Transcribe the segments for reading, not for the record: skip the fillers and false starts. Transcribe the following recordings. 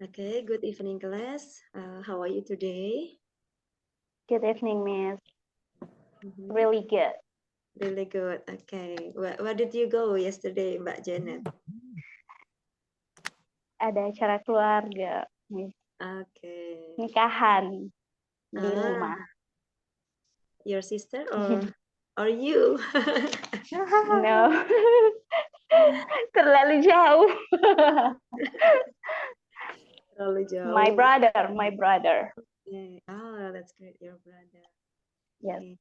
Okay, good evening, class. How are you today? Good evening, Miss. Mhm. Really good. Really good. Okay. Where did you go yesterday, Mbak Janet? Ada acara keluarga, Miss. Okay. Nikahan di rumah. Your sister or you? No. Terlalu jauh. Terlalu jauh. My brother. Okay. Oh, that's great. Your brother. Yes. Okay.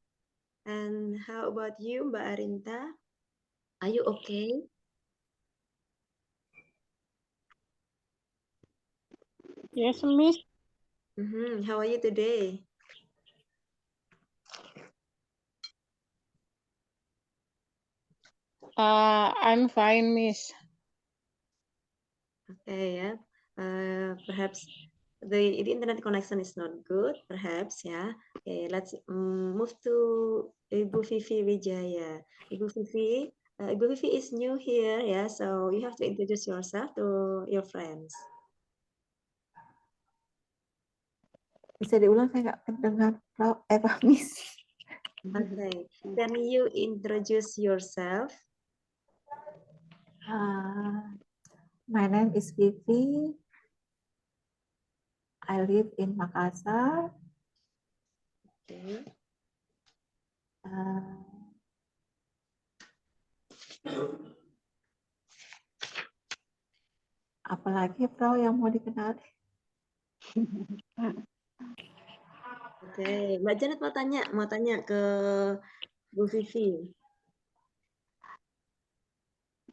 And how about you, Mbak Arinta? Are you okay? Yes, Miss. How are you today? I'm fine, Miss. Okay, yeah. Perhaps the internet connection is not good, perhaps, yeah. Okay, let's move to Ibu Vivi Wijaya. Ibu Vivi is new here, yeah. So you have to introduce yourself to your friends. Bisa diulang, saya nggak mendengar Miss. Okay, can you introduce yourself? My name is Vivi. I live in Makassar. Okay. Apalagi Frau yang mau dikenal? Oke, Mbak Janet mau tanya ke Bu Vivi.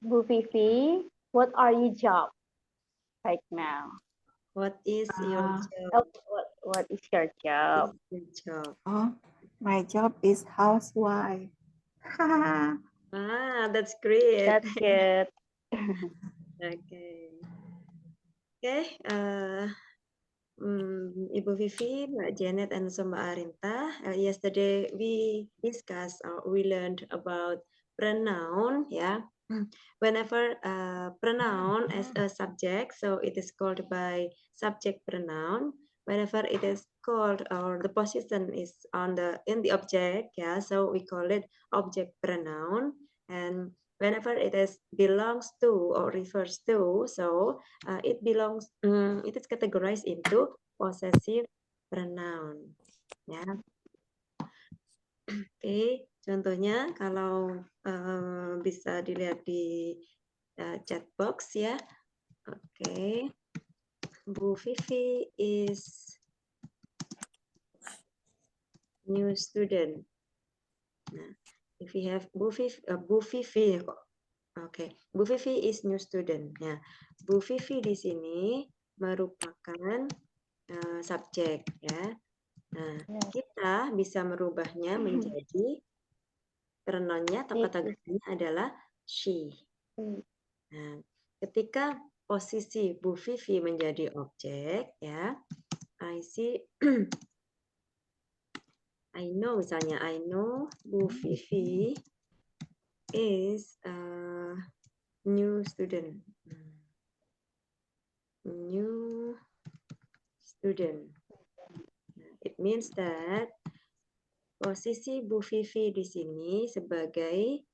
Bu Vivi, what are your job right now? What is your job? What is your job? Oh, my job is housewife. That's great. That's good. Okay. Okay. Ibu Vivi, Mbak Janet, and so Mbak Arinta. Yesterday we discussed or we learned about pronoun. Yeah. Whenever pronoun as a subject, so it is called by subject pronoun. Whenever it is called or the position is in the object, yeah, so we call it object pronoun. And whenever it is belongs to or refers to, so it is categorized into possessive pronoun. Ya. Oke, contohnya kalau bisa dilihat di chat box ya. Oke. Bu Vivi is new student. Nah, if we have Bu Vivi kok. Oke, Bu Vivi is new student. Nah, Bu Vivi di sini merupakan subjek ya. Nah, kita bisa merubahnya menjadi pronounnya atau kategorinya adalah she. Nah, ketika posisi Bu Vivi menjadi objek ya, I see I know misalnya I know Bu Vivi is a new student. New student. It means that posisi Bu Vivi di sini sebagai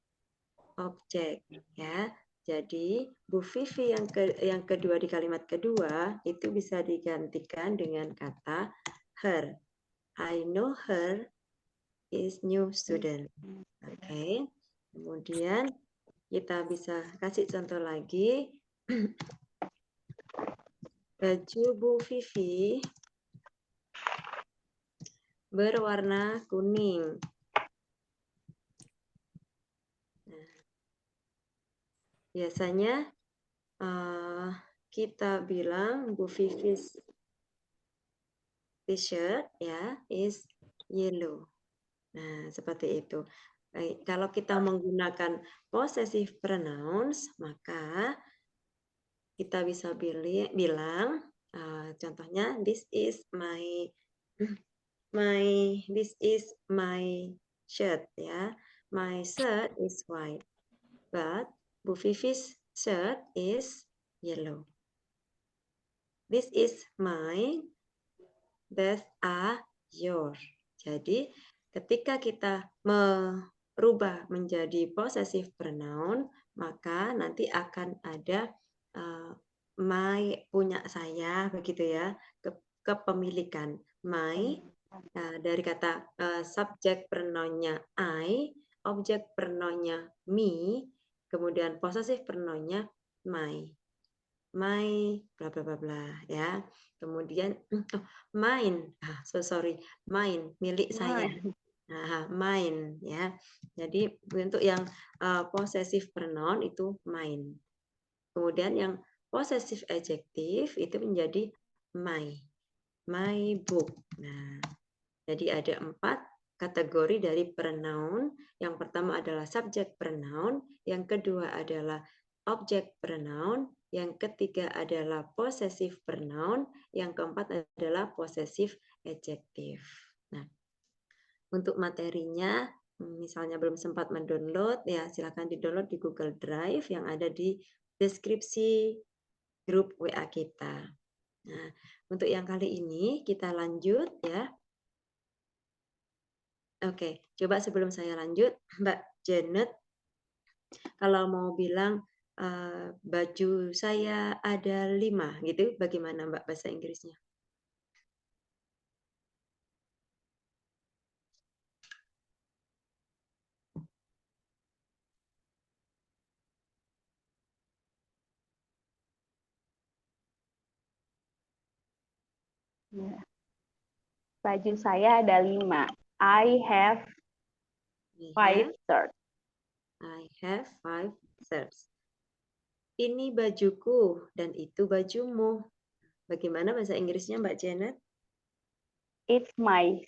objek ya. Jadi Bu Vivi yang kedua di kalimat kedua itu bisa digantikan dengan kata her. I know her is new student. Oke. Kemudian kita bisa kasih contoh lagi. Baju Bu Vivi berwarna kuning. Nah, biasanya kita bilang Bu Vivi's t-shirt ya is yellow. Nah, seperti itu. Kalau kita menggunakan possessive pronouns, maka kita bisa bilang contohnya this is my shirt ya. My shirt is white, but Bu Vivi's shirt is yellow. This is my, these are yours. Jadi ketika kita merubah menjadi possessive pronoun, maka nanti akan ada my, punya saya, begitu ya, kepemilikan. My dari kata subjek pronounnya I, objek pronounnya me, kemudian possessive pronounnya my. My bla bla bla bla ya. Kemudian mine. Sorry, mine, milik saya. Nah, mine ya. Jadi untuk yang possessive pronoun itu mine. Kemudian yang possessive adjective itu menjadi my. My book. Nah, jadi ada 4 kategori dari pronoun. Yang pertama adalah subject pronoun, yang kedua adalah object pronoun, yang ketiga adalah possessive pronoun, yang keempat adalah possessive adjective. Nah, untuk materinya, misalnya belum sempat mendownload, ya silakan di-download di Google Drive yang ada di deskripsi grup WA kita. Nah, untuk yang kali ini kita lanjut ya. Oke, coba sebelum saya lanjut, Mbak Janet, kalau mau bilang baju saya ada 5, gitu, bagaimana Mbak bahasa Inggrisnya? Baju saya ada 5. I have 5 shirts. I have 5 shirts. Ini bajuku dan itu bajumu. Bagaimana bahasa Inggrisnya Mbak Janet? It's my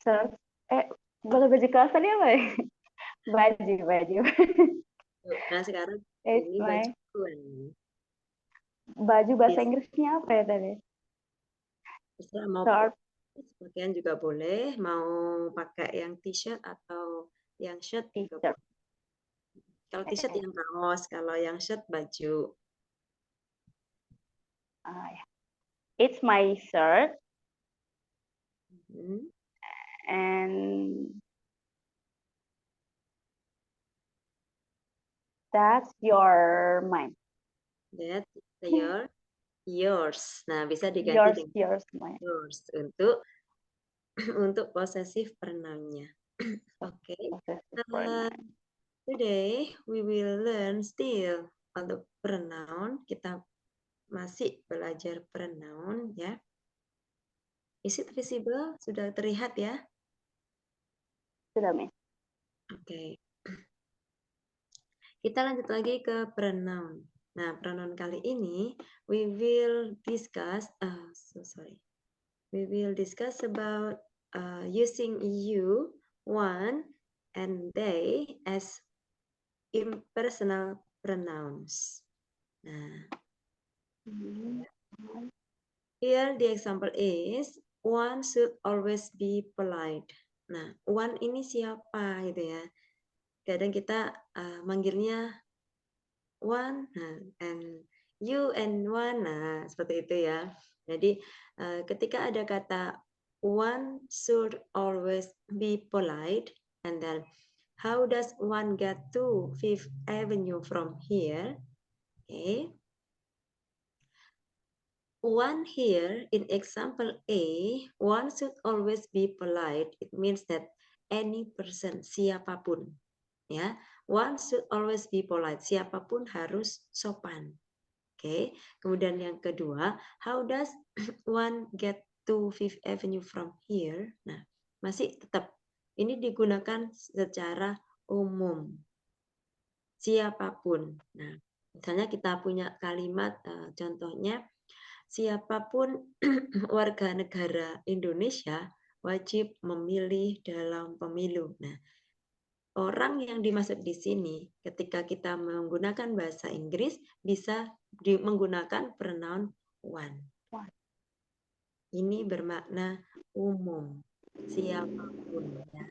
shirt. Kalau baju kelas tadi apa ya? Baju. Nah, sekarang It's ini my bajuku. baju bahasa Inggrisnya apa ya tadi? Terserah mau pakaian juga boleh, mau pakai yang t-shirt atau yang shirt juga boleh. Kalau t-shirt yang kaos, kalau yang shirt baju. It's my shirt. Hmm. And that's your mine. That's yours. Nah, bisa diganti dengan Yours, mine. yours untuk possessive pronoun-nya. Oke. Today we will learn still on the pronoun. Kita masih belajar pronoun ya. Is it visible? Sudah terlihat ya? Sudah, Miss. Oke. Kita lanjut lagi ke pronoun. Nah, pronoun kali ini we will discuss we will discuss about using you, one, and they as impersonal pronouns. Nah, here the example is one should always be polite. Nah, one ini siapa gitu ya? Kadang kita manggilnya one, and you and one, nah seperti itu ya. Jadi ketika ada kata one should always be polite, and then how does one get to Fifth Avenue from here? Okay. One here in example A, one should always be polite. It means that any person, siapapun, ya, one should always be polite. Siapapun harus sopan. Oke. Kemudian yang kedua, how does one get to Fifth Avenue from here? Nah, masih tetap ini digunakan secara umum. Siapapun. Nah, misalnya kita punya kalimat contohnya, siapapun warga negara Indonesia wajib memilih dalam pemilu. Nah, orang yang dimaksud di sini ketika kita menggunakan bahasa Inggris bisa menggunakan pronoun one. Ini bermakna umum, siapapun ya.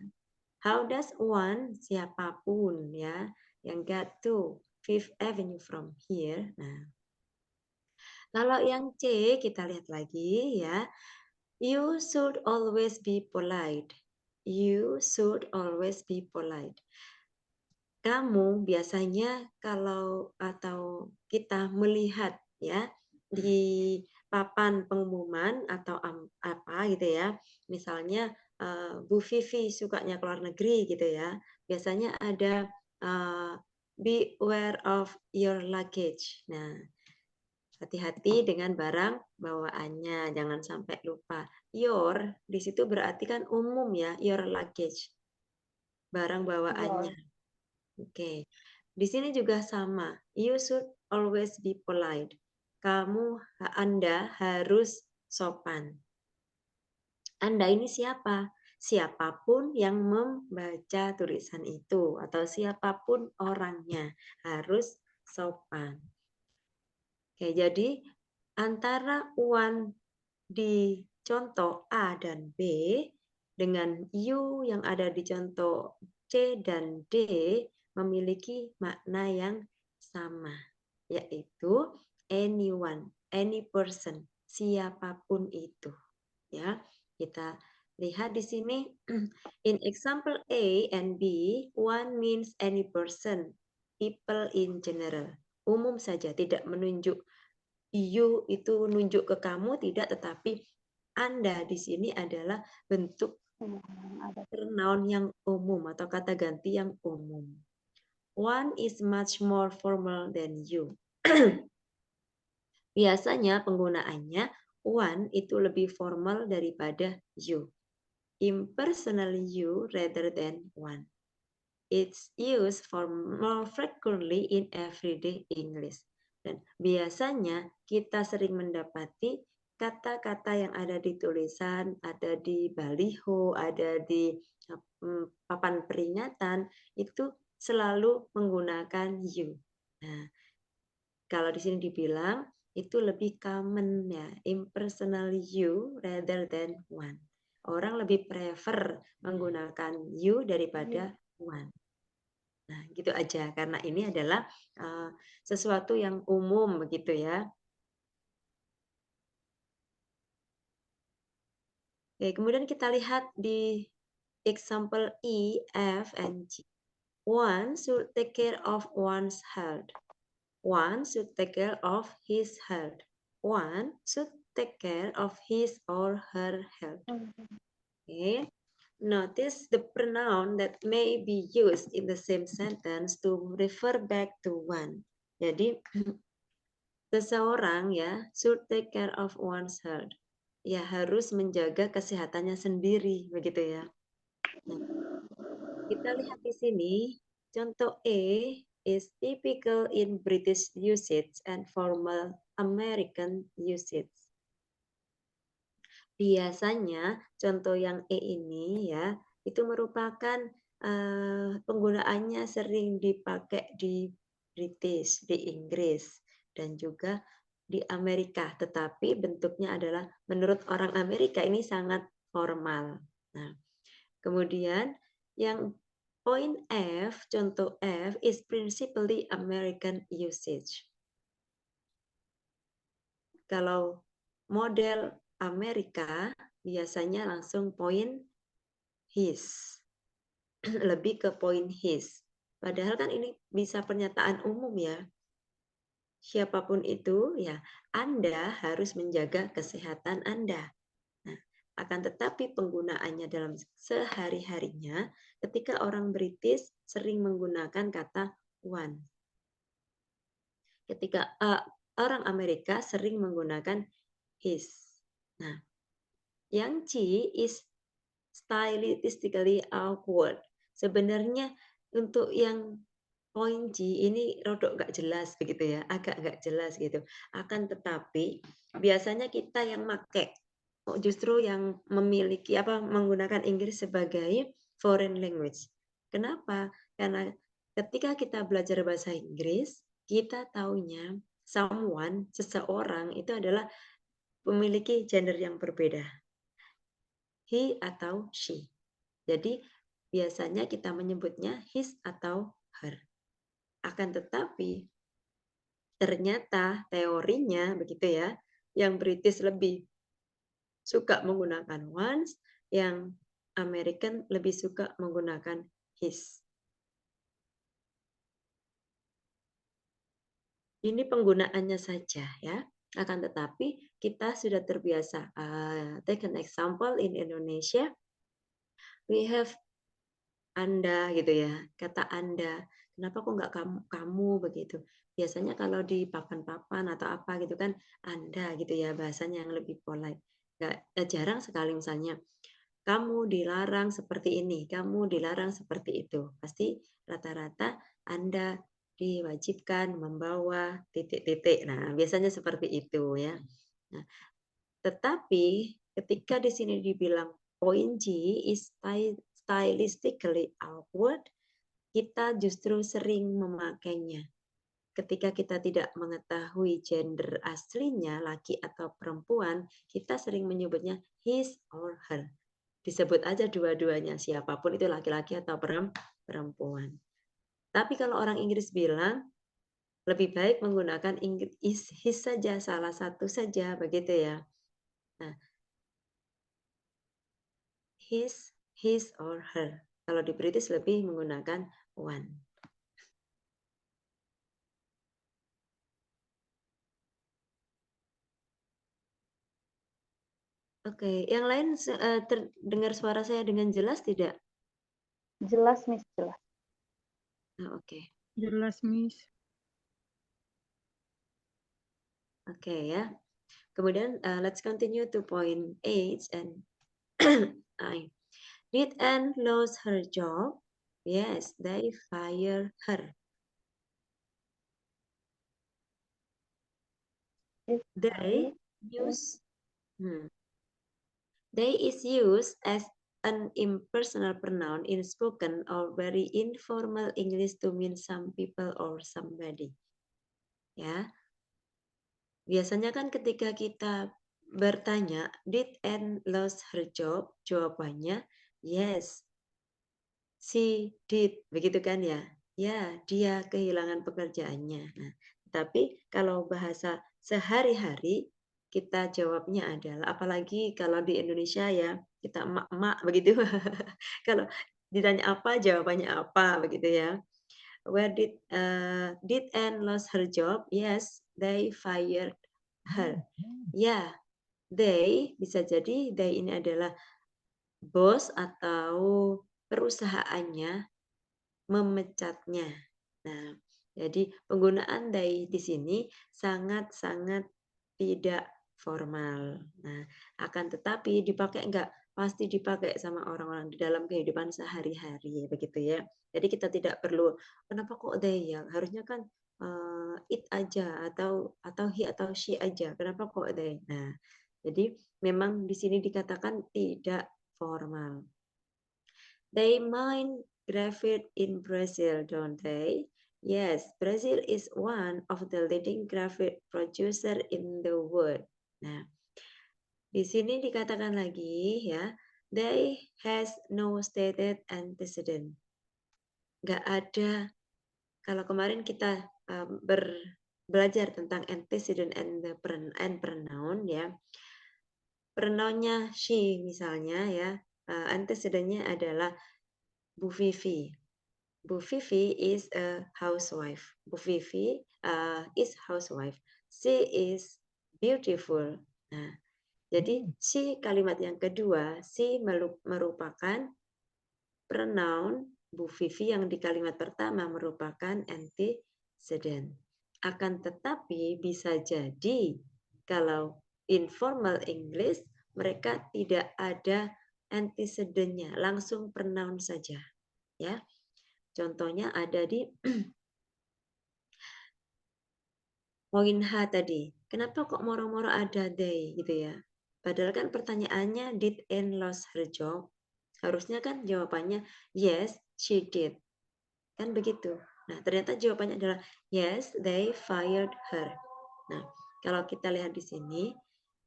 How does one, siapapun ya, yang get to Fifth Avenue from here. Nah, Kalau yang C kita lihat lagi ya. You should always be polite. You should always be polite. Kamu biasanya kalau atau kita melihat ya di papan pengumuman atau apa gitu ya. Misalnya Bu Vivi sukanya keluar negeri gitu ya. Biasanya ada beware of your luggage. Nah, hati-hati dengan barang bawaannya, jangan sampai lupa. Your di situ berarti kan umum ya, your luggage, barang bawaannya. Oke. Di sini juga sama. You should always be polite. Anda harus sopan. Anda ini siapa? Siapapun yang membaca tulisan itu atau siapapun orangnya harus sopan. Oke, jadi antara Wan di contoh A dan B dengan you yang ada di contoh C dan D memiliki makna yang sama, yaitu anyone, any person, siapapun itu. Ya, kita lihat di sini in example A and B, one means any person, people in general. Umum saja, tidak menunjuk you itu nunjuk ke kamu tidak, tetapi Anda di sini adalah bentuk pronoun yang umum atau kata ganti yang umum. One is much more formal than you. Biasanya penggunaannya one itu lebih formal daripada you. Impersonal you rather than one. It's used for more frequently in everyday English. Dan biasanya kita sering mendapati kata-kata yang ada di tulisan, ada di baliho, ada di papan peringatan, itu selalu menggunakan you. Nah, kalau di sini dibilang itu lebih common ya, impersonal you rather than one. Orang lebih prefer menggunakan you daripada one. Nah, gitu aja karena ini adalah sesuatu yang umum begitu ya. Oke, kemudian kita lihat di example E, F, and G. One should take care of one's health. One should take care of his health. One should take care of his or her health. Okay. Notice the pronoun that may be used in the same sentence to refer back to one. Jadi seseorang ya should take care of one's health. Ya harus menjaga kesehatannya sendiri begitu ya. Nah, kita lihat di sini contoh E is typical in British usage and formal American usage. Biasanya contoh yang E ini ya itu merupakan penggunaannya sering dipakai di British, di Inggris dan juga di Amerika, tetapi bentuknya adalah menurut orang Amerika ini sangat formal. Nah, kemudian yang point F, contoh F is principally American usage. Kalau model Amerika biasanya langsung point his. Lebih ke point his. Padahal kan ini bisa pernyataan umum ya. Siapapun itu ya Anda harus menjaga kesehatan Anda. Nah, akan tetapi penggunaannya dalam sehari-harinya ketika orang British sering menggunakan kata one. Ketika orang Amerika sering menggunakan his. Nah, yang C is stylistically awkward. Sebenarnya untuk yang point G ini rodok nggak jelas begitu ya, agak nggak jelas gitu. Akan tetapi biasanya kita yang make justru yang memiliki menggunakan Inggris sebagai foreign language. Kenapa? Karena ketika kita belajar bahasa Inggris, kita taunya someone, seseorang itu adalah memiliki gender yang berbeda. He atau she. Jadi biasanya kita menyebutnya his atau her. Akan tetapi ternyata teorinya begitu ya, yang British lebih suka menggunakan once, yang American lebih suka menggunakan his. Ini penggunaannya saja ya. Akan tetapi kita sudah terbiasa. Take an example in Indonesia, we have Anda gitu ya, kata Anda. Kenapa kok nggak kamu begitu? Biasanya kalau di papan-papan atau apa gitu kan Anda gitu ya, bahasanya yang lebih polite. Jarang sekali misalnya kamu dilarang seperti ini, kamu dilarang seperti itu. Pasti rata-rata Anda diwajibkan membawa titik-titik. Nah, biasanya seperti itu ya. Nah, tetapi ketika di sini dibilang point G is stylistically awkward, kita justru sering memakainya. Ketika kita tidak mengetahui gender aslinya, laki atau perempuan, kita sering menyebutnya his or her. Disebut aja dua-duanya, siapapun itu laki-laki atau perempuan. Tapi kalau orang Inggris bilang, lebih baik menggunakan his saja, salah satu saja, begitu ya. Nah, his or her. Kalau di British lebih menggunakan one. Oke, yang lain terdengar suara saya dengan jelas tidak? Jelas, Miss, jelas. Oke. Jelas, Miss. Oke ya. Kemudian let's continue to point 8 and 9. Did Anne lose her job? Yes, they fired her. They use they is used as an impersonal pronoun in spoken or very informal English to mean some people or somebody. Ya. Biasanya kan ketika kita bertanya, did Anne lose her job? Jawabannya, yes, she did. Begitu kan ya? Ya, dia kehilangan pekerjaannya. Nah, tapi kalau bahasa sehari-hari, kita jawabnya adalah, apalagi kalau di Indonesia ya, kita emak-emak begitu. Kalau ditanya apa, jawabannya apa, begitu ya. Where did Anne lose her job? Yes, they fired her. Ya, they bisa jadi they ini adalah bos atau perusahaannya memecatnya. Nah, jadi penggunaan they di sini sangat-sangat tidak formal. Nah, akan tetapi dipakai enggak? Pasti dipakai sama orang-orang di dalam kehidupan sehari-hari, begitu ya. Jadi kita tidak perlu, kenapa kok they ya? Harusnya kan it aja atau he atau she aja. Kenapa kok they? Nah, jadi memang di sini dikatakan tidak formal. They mine graphite in Brazil, don't they? Yes, Brazil is one of the leading graphite producer in the world. Nah, di sini dikatakan lagi ya, they has no stated antecedent. Nggak ada, kalau kemarin kita belajar tentang antecedent and pronoun ya, pronounnya she misalnya ya, antecedentnya adalah Bu Vivi. Bu Vivi is a housewife. Bu Vivi is housewife. She is beautiful. Nah, jadi she kalimat yang kedua, she merupakan pronoun Bu Vivi yang di kalimat pertama merupakan antecedent. Akan tetapi bisa jadi kalau informal English mereka tidak ada antecedentnya, langsung pronoun saja. Ya, contohnya ada di poin H tadi. Kenapa kok moro-moro ada they gitu ya? Padahal kan pertanyaannya did Anne lose her job? Harusnya kan jawabannya yes, she did. Kan begitu. Nah, ternyata jawabannya adalah yes, they fired her. Nah, kalau kita lihat di sini,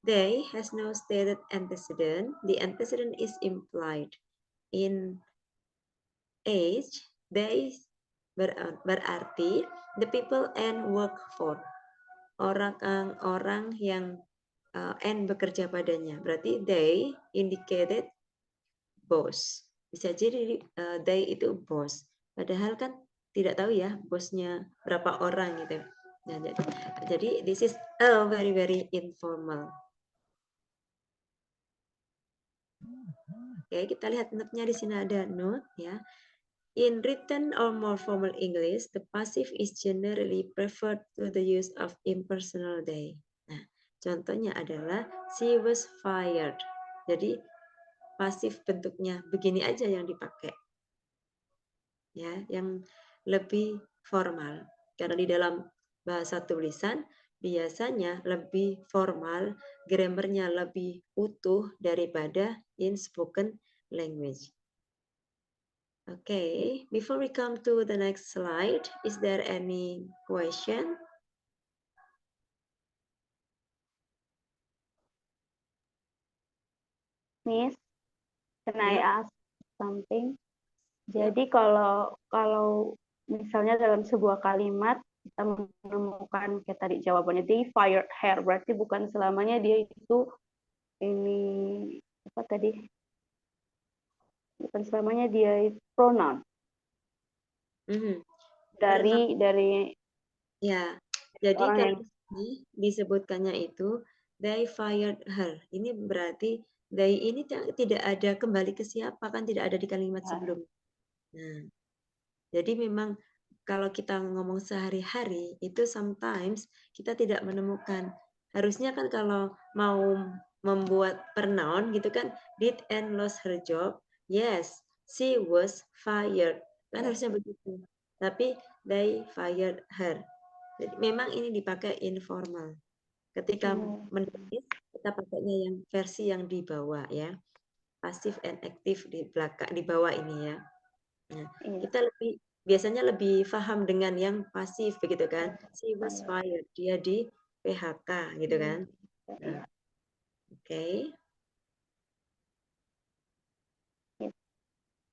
they has no stated antecedent. The antecedent is implied. In age, they berarti the people and work for. orang yang N bekerja padanya. Berarti they indicated boss. Bisa jadi they itu boss. Padahal kan tidak tahu ya bosnya berapa orang gitu. Nah, jadi this is a very very informal. Oke, kita lihat note-nya di sini ada note ya. In written or more formal English, the passive is generally preferred to the use of impersonal they. Nah, contohnya adalah she was fired. Jadi pasif bentuknya begini aja yang dipakai. Ya, yang lebih formal. Karena di dalam bahasa tulisan biasanya lebih formal, grammarnya lebih utuh daripada in spoken language. Okay, before we come to the next slide, is there any question? Miss, can I Yep. ask something? Yep. Jadi kalau misalnya dalam sebuah kalimat kita menemukan kayak tadi jawabannya they fired her, berarti bukan selamanya dia itu ini apa tadi? Bukan selamanya dia itu pronoun Mhm. dari Ya, jadi orang kalau yang di sini disebutkannya itu they fired her. Ini berarti they ini tidak ada kembali ke siapa, kan tidak ada di kalimat sebelum. Nah, jadi memang kalau kita ngomong sehari-hari itu sometimes kita tidak menemukan. Harusnya kan kalau mau membuat pronoun gitu kan, did Anne lost her job? Yes, she was fired. Kan harusnya begitu. Tapi they fired her. Jadi memang ini dipakai informal. Ketika menulis kita pakainya yang versi yang di bawah ya. Pasif and active di belakang di bawah ini ya. Nah, kita biasanya lebih paham dengan yang pasif begitu kan. She was fired, dia di PHK gitu kan. Nah, oke.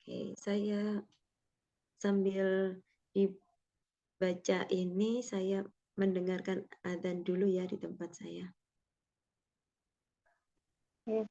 Oke, saya sambil dibaca ini saya mendengarkan adzan dulu ya di tempat saya. Yes.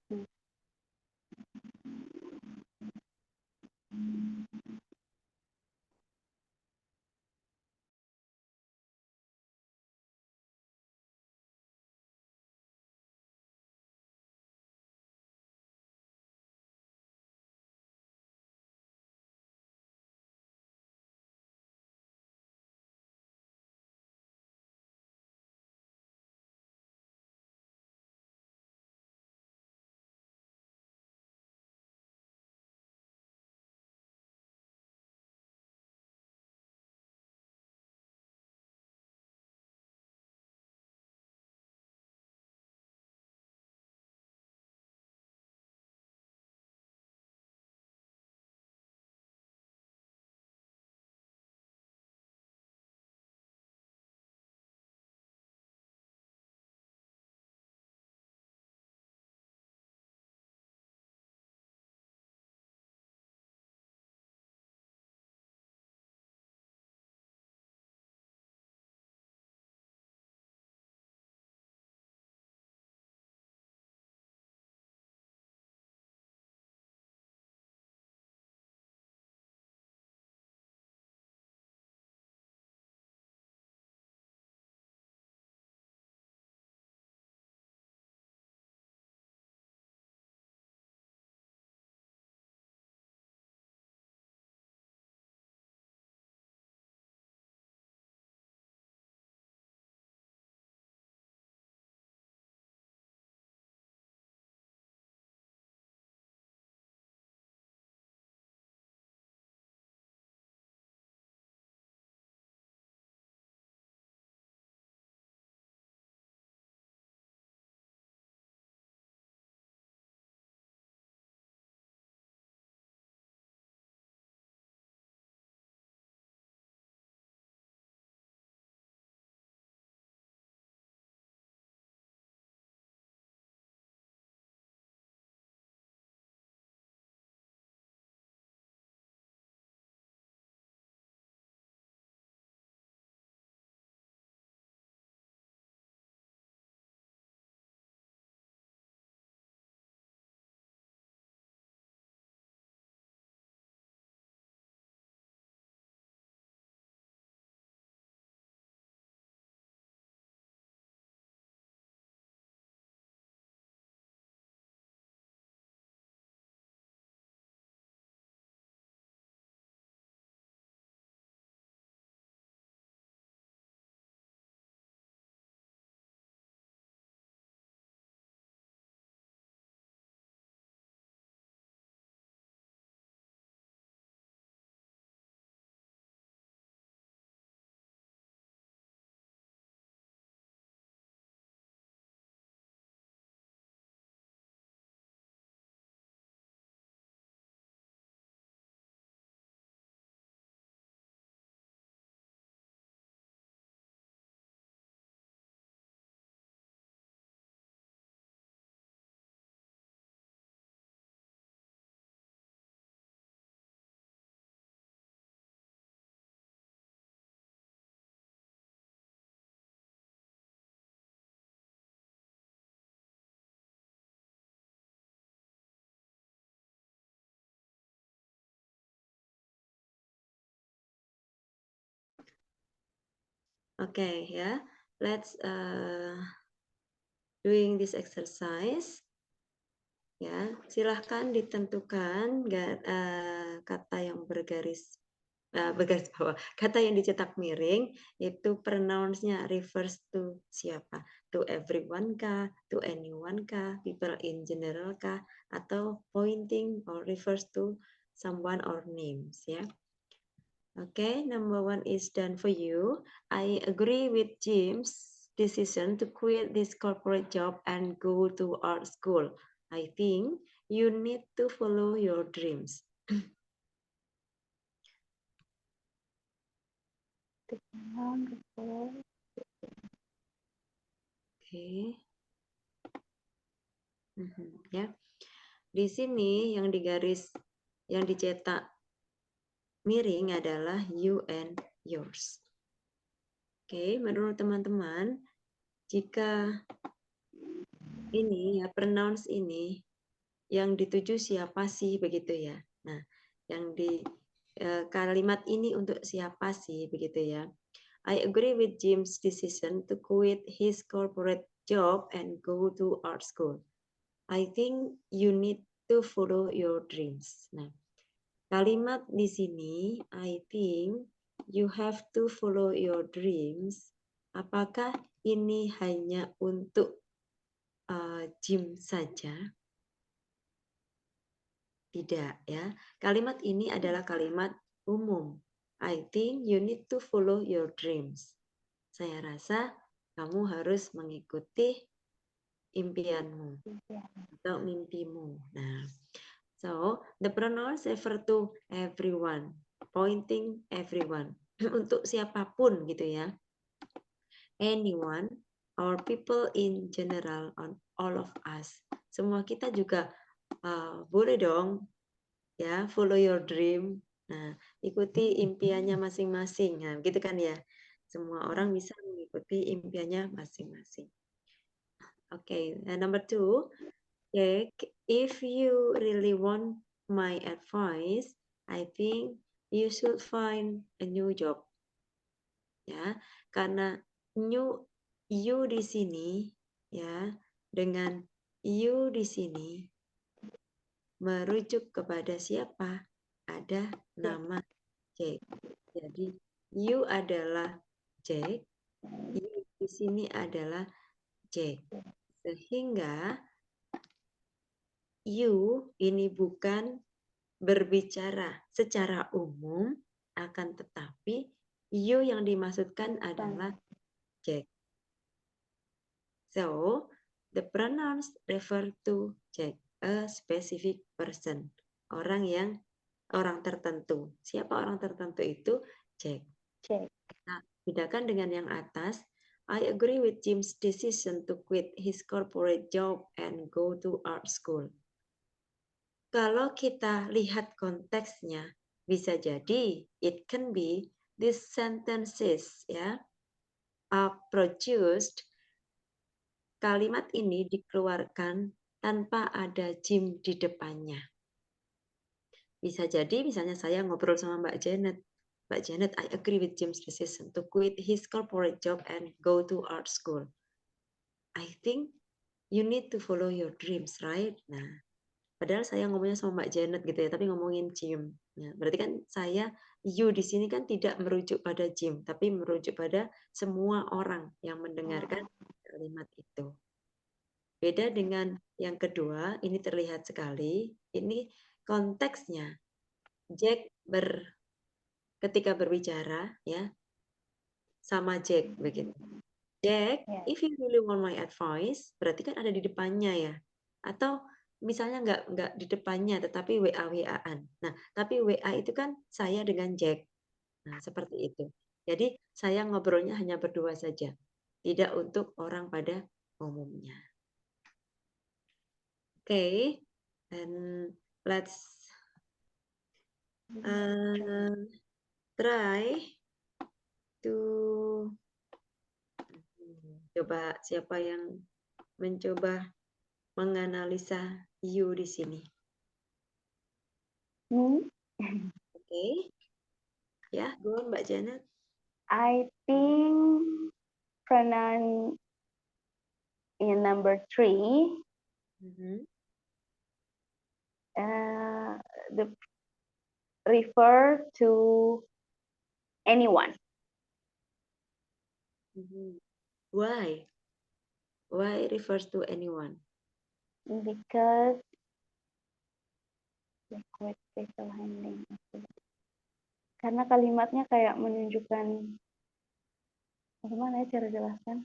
Okay, ya. Let's doing this exercise. Ya, silahkan ditentukan kata yang bergaris bawah. Kata yang dicetak miring itu pronouns-nya refers to siapa? To everyone kah? To anyone kah? People in general kah? Atau pointing or refers to someone or names, ya. Okay, number 1 is done for you. I agree with Jim's decision to quit this corporate job and go to art school. I think you need to follow your dreams. Okay. Ya. Di sini yang digaris, yang dicetak miring adalah you and yours. Oke, menurut teman-teman, jika ini ya pronouns ini yang dituju siapa sih begitu ya. Nah, yang di kalimat ini untuk siapa sih begitu ya. I agree with Jim's decision to quit his corporate job and go to art school. I think you need to follow your dreams. Nah, kalimat di sini I think you have to follow your dreams. Apakah ini hanya untuk Jim saja? Tidak ya. Kalimat ini adalah kalimat umum. I think you need to follow your dreams. Saya rasa kamu harus mengikuti impianmu atau mimpimu. Nah, so the pronouns refer to everyone, pointing everyone. Untuk siapapun gitu ya. Anyone or people in general on all of us. Semua kita juga boleh dong ya follow your dream. Nah, ikuti impiannya masing-masing. Nah, gitu kan ya. Semua orang bisa mengikuti impiannya masing-masing. Okay, number 2, if you really want my advice, I think you should find a new job. Ya, karena you di sini ya, dengan you di sini merujuk kepada siapa? Ada nama Jack. Jadi you adalah Jack, you di sini adalah Jack. Sehingga you ini bukan berbicara secara umum, akan tetapi you yang dimaksudkan adalah Jack. So, the pronouns refer to Jack, a specific person. Orang tertentu. Siapa orang tertentu itu? Jack. Nah, bedakan dengan yang atas. I agree with Jim's decision to quit his corporate job and go to art school. Kalau kita lihat konteksnya, bisa jadi it can be these sentences ya are produced. Kalimat ini dikeluarkan tanpa ada Jim di depannya. Bisa jadi misalnya saya ngobrol sama Mbak Janet. Mbak Janet, I agree with Jim's decision to quit his corporate job and go to art school. I think you need to follow your dreams, right? Nah, padahal saya ngomongnya sama Mbak Janet gitu ya, tapi ngomongin Jim. Nah, berarti kan saya, you di sini kan tidak merujuk pada Jim, tapi merujuk pada semua orang yang mendengarkan kalimat itu. Beda dengan yang kedua, ini terlihat sekali, ini konteksnya. Jack ketika berbicara ya sama Jack begitu. Jack, if you really want my advice, berarti kan ada di depannya ya. Atau misalnya nggak di depannya, tetapi WA-WA-an. Nah, tapi WA itu kan saya dengan Jack. Nah, seperti itu. Jadi saya ngobrolnya hanya berdua saja, tidak untuk orang pada umumnya. Okay, and let's try to coba siapa yang mencoba menganalisa you di sini. Oke. Ya, go on Mbak Janet. I think pronoun in number 3, the refer to anyone. Why? Why refers to anyone? Because liquid facial handling. Karena kalimatnya kayak menunjukkan, bagaimana ya cara jelaskan?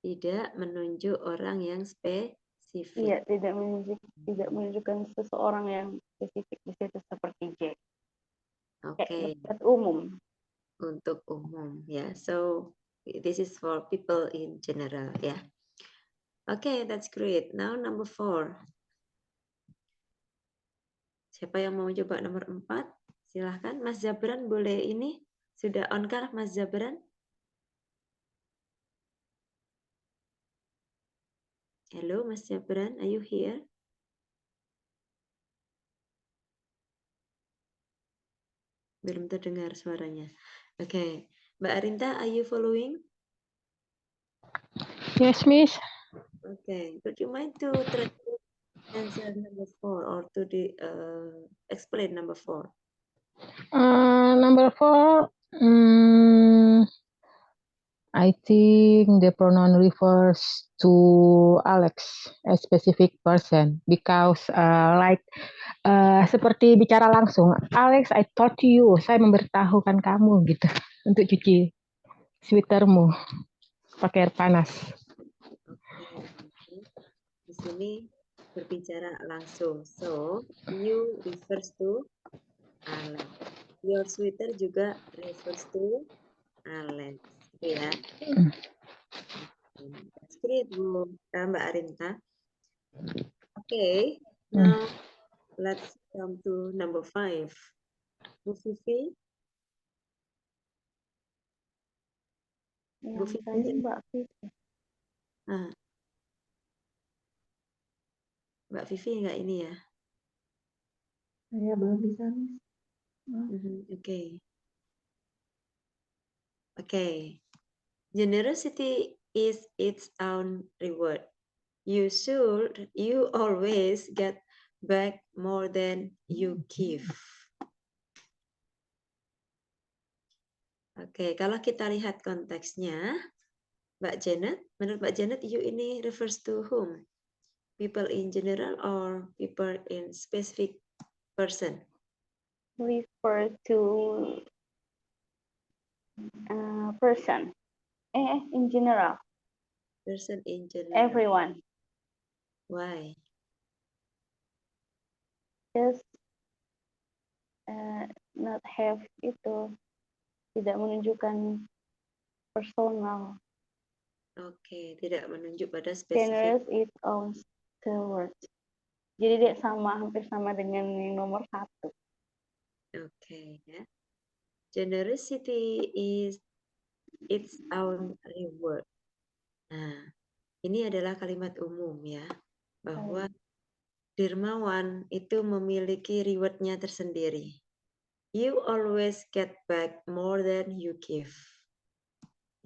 Tidak menunjuk orang yang spesifik. Iya, tidak menunjukkan seseorang yang spesifik di situ seperti J. Oke. Bersifat umum. Untuk umum ya. So this is for people in general ya. Okay, that's great. Now number 4. Siapa yang mau coba nomor 4? Silahkan Mas Zabran, boleh ini sudah on kah Mas Zabran? Hello Mas Zabran, are you here? Belum terdengar suaranya. Okay, Mbak Arinta, are you following? Yes, Miss. Okay, would you mind to translate answer number 4 or to explain number 4? Number 4, I think the pronoun refers to Alex, a specific person, because seperti bicara langsung, Alex, I told you, saya memberitahukan kamu gitu untuk cuci sweatermu pakai air panas. Oke. Di sini berbicara langsung. So, you refers to Alex. Your sweater juga refers to Alex. Gitu ya. That's great, Bu Mbak Arinta. Okay, now let's come to number 5. Bu Vivi. Bu Yang Vivi. tadi Mbak Vivi. Mbak Vivi nggak ini ya? Saya belum bisa, Miss. Okay. Generosity is its own reward. You always get back more than you give. Oke, kalau kita lihat konteksnya, Mbak Janet, menurut Mbak Janet, you ini refers to whom? People in general or people in specific person? Refer to person. In general. Person in general. Everyone. Why? Just not have itu, tidak menunjukkan personal. Oke, tidak menunjuk pada Generous spesifik. is own word. Jadi dia hampir sama dengan yang nomor 1. Oke, ya. Generosity is its own reward. Nah, ini adalah kalimat umum ya, bahwa dermawan itu memiliki reward-nya tersendiri. You always get back more than you give.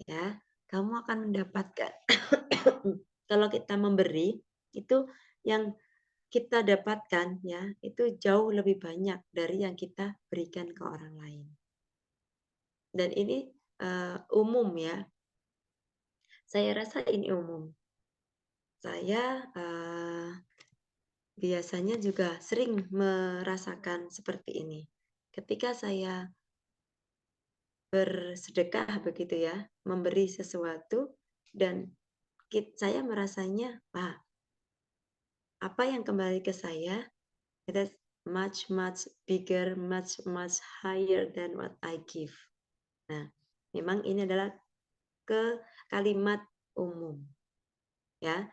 Ya, kamu akan mendapatkan. Kalau kita memberi, itu yang kita dapatkan ya, itu jauh lebih banyak dari yang kita berikan ke orang lain. Dan ini umum ya. Saya rasa ini umum. Saya biasanya juga sering merasakan seperti ini. Ketika saya bersedekah begitu ya, memberi sesuatu dan saya merasanya, apa yang kembali ke saya, it is much bigger, much higher than what I give. Nah, memang ini adalah kalimat umum. Ya.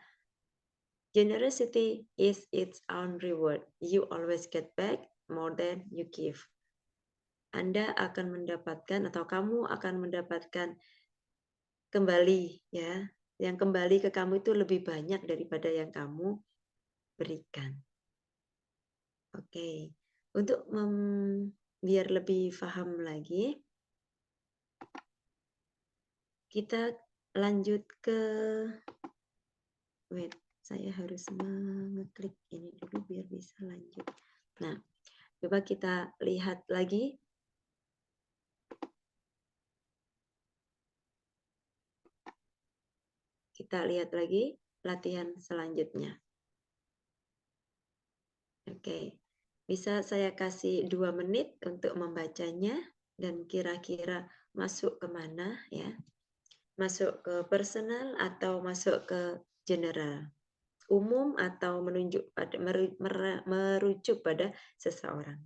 Generosity is its own reward. You always get back more than you give. Anda akan mendapatkan atau kamu akan mendapatkan kembali ya. Yang kembali ke kamu itu lebih banyak daripada yang kamu berikan. Oke. Untuk biar lebih paham lagi, kita lanjut ke, wait, saya harus mengeklik ini dulu biar bisa lanjut. Nah, coba kita lihat lagi. Kita lihat lagi latihan selanjutnya. Oke, bisa saya kasih 2 menit untuk membacanya dan kira-kira masuk kemana ya? Masuk ke personal atau masuk ke general? Umum atau merujuk pada seseorang?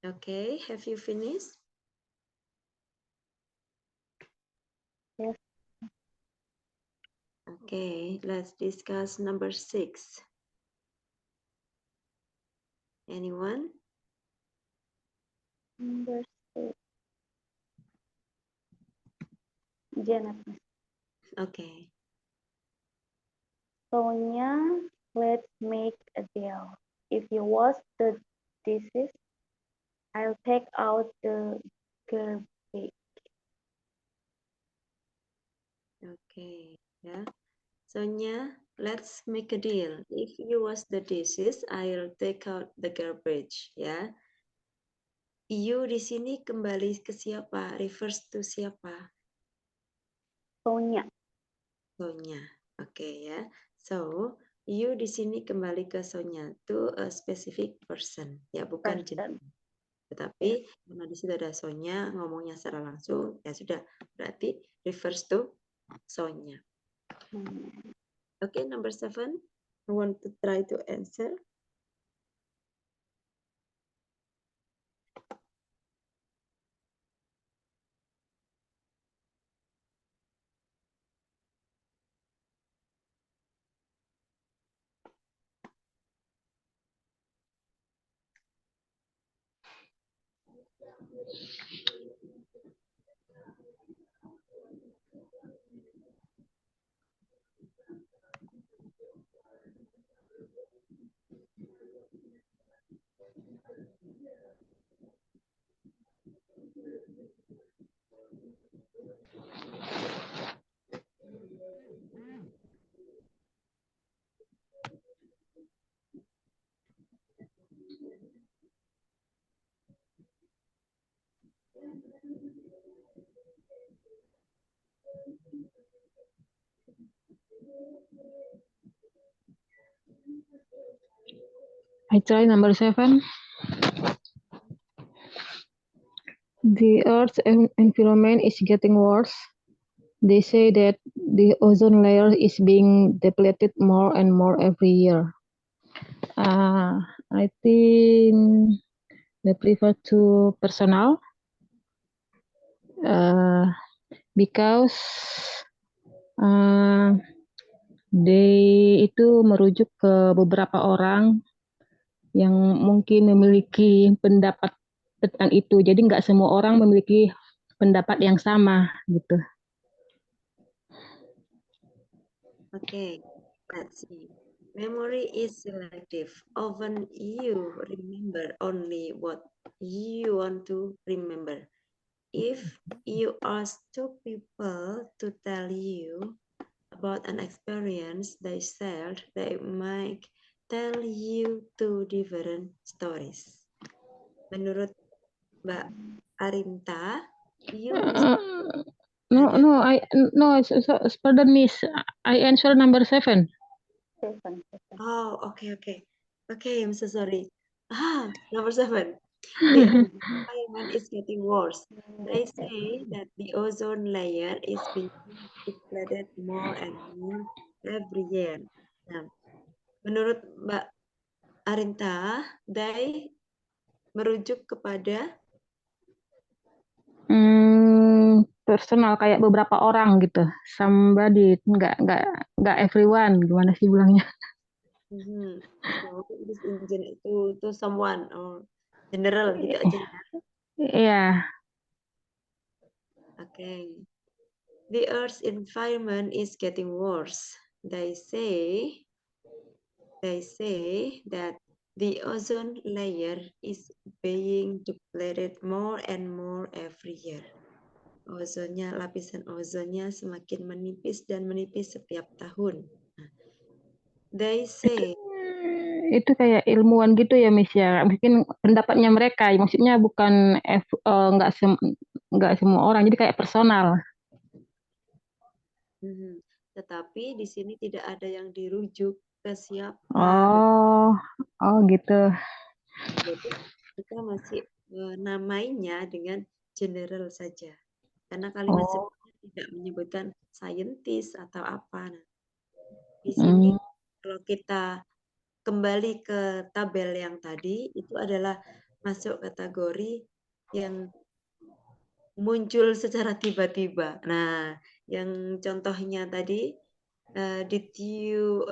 Okay, have you finished? Yes. Okay, let's discuss number 6. Anyone? Number 6. Janet. Okay. Sonia, let's make a deal. If you wash the dishes, I'll take out the garbage. Okay, ya. Sonia, let's make a deal. If you wash the dishes, I'll take out the garbage, ya. You di sini kembali ke siapa? Refers to siapa? Sonia. Sonia. Oke, ya. So, you di sini kembali ke Sonia, to a specific person, ya, bukan jenis. Tetapi karena di situ ada Sonia, ngomongnya secara langsung, ya sudah, berarti refers to Sonia. Okay, number 7. I want to try to answer. I try number 7. The Earth's environment is getting worse. They say that the ozone layer is being depleted more and more every year. I think they prefer to personal because they itu merujuk ke beberapa orang yang mungkin memiliki pendapat tentang itu. Jadi nggak semua orang memiliki pendapat yang sama gitu. Okay, let's see. Memory is selective. Often you remember only what you want to remember. If you ask two people to tell you about an experience they shared, they might tell you two different stories. Menurut Mbak Arinta, you Pardon miss, I answer number 7. Oh, okay. Okay, I'm so sorry. Number 7. The environment is getting worse. They say that the ozone layer is being depleted more and more every year. Nah, menurut Mbak Arinta, they merujuk kepada personal, kayak beberapa orang gitu. Somebody, nggak everyone, gimana sih bilangnya? So it is in general to someone or general gitu aja ya. Yeah. Okay. The Earth's environment is getting worse. They say that the ozone layer is being depleted more and more every year. Lapisan ozonnya semakin menipis dan menipis setiap tahun. They say itu kayak ilmuwan gitu ya Miss ya, mungkin pendapatnya mereka, maksudnya bukan nggak semua orang, jadi kayak personal. Tetapi di sini tidak ada yang dirujuk ke siapa. Oh gitu. Jadi kita masih namainya dengan general saja, karena kalimat sebelumnya tidak menyebutkan scientist atau apa. Nah, di sini kalau kita kembali ke tabel yang tadi, itu adalah masuk kategori yang muncul secara tiba-tiba. Nah, yang contohnya tadi, did you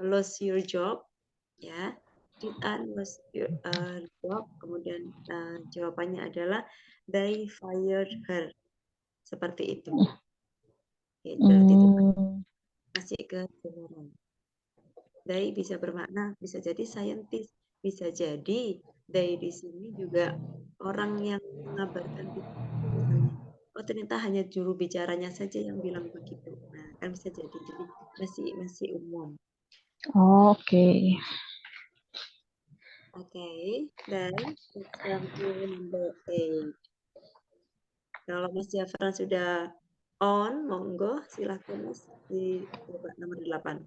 lose your job? Ya, did Anne lose your job? Kemudian jawabannya adalah they fired her. Seperti itu. Ya, berarti itu masih ke general. They bisa bermakna, bisa jadi scientist, bisa jadi they di sini juga orang yang mengabarkan kita misalnya. Oh ternyata hanya juru bicaranya saja yang bilang begitu. Nah kan bisa jadi masih umum. Oke. Okay, then let's come to number 8. Kalau Mas Jafran sudah on, monggo silahkan Mas coba nomor 8.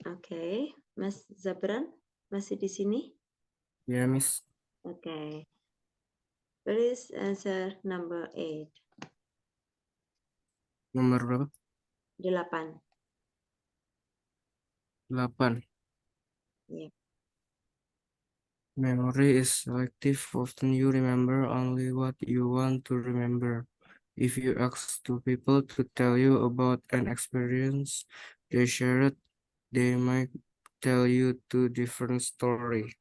Oke, Mas Zabran masih di sini? Ya, Miss. Oke. Please answer number 8. Nomor berapa? 8. 8. Yep. Memory is selective. Often you remember only what you want to remember. If you ask two people to tell you about an experience they shared, they might tell you two different stories.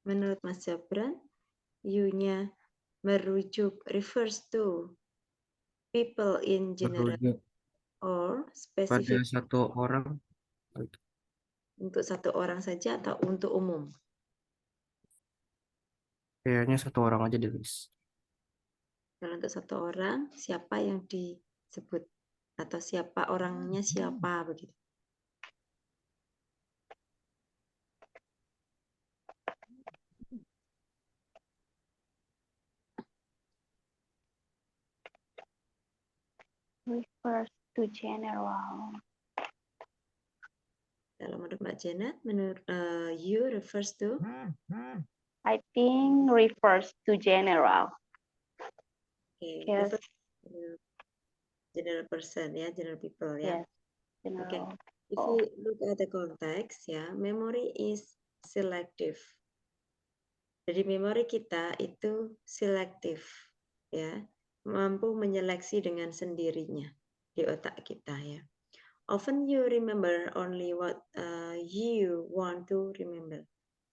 Menurut Mas Zabran, you-nya merujuk refers to people in general Merujuk or pada specific satu orang. untuk satu orang saja atau untuk umum? Kayaknya satu orang aja deh, Miss. Kalau untuk satu orang, siapa yang disebut atau siapa orangnya siapa begitu? Refers to general. Kalau menurut Mbak Janet, menurut you refers to I think refers to general. okay, Yes. refers to general person ya, general people ya. Yes, general. if you look at the context, ya, memory is selective. Jadi memori kita itu selektif, ya, mampu menyeleksi dengan sendirinya di otak kita, ya. Often you remember only what you want to remember.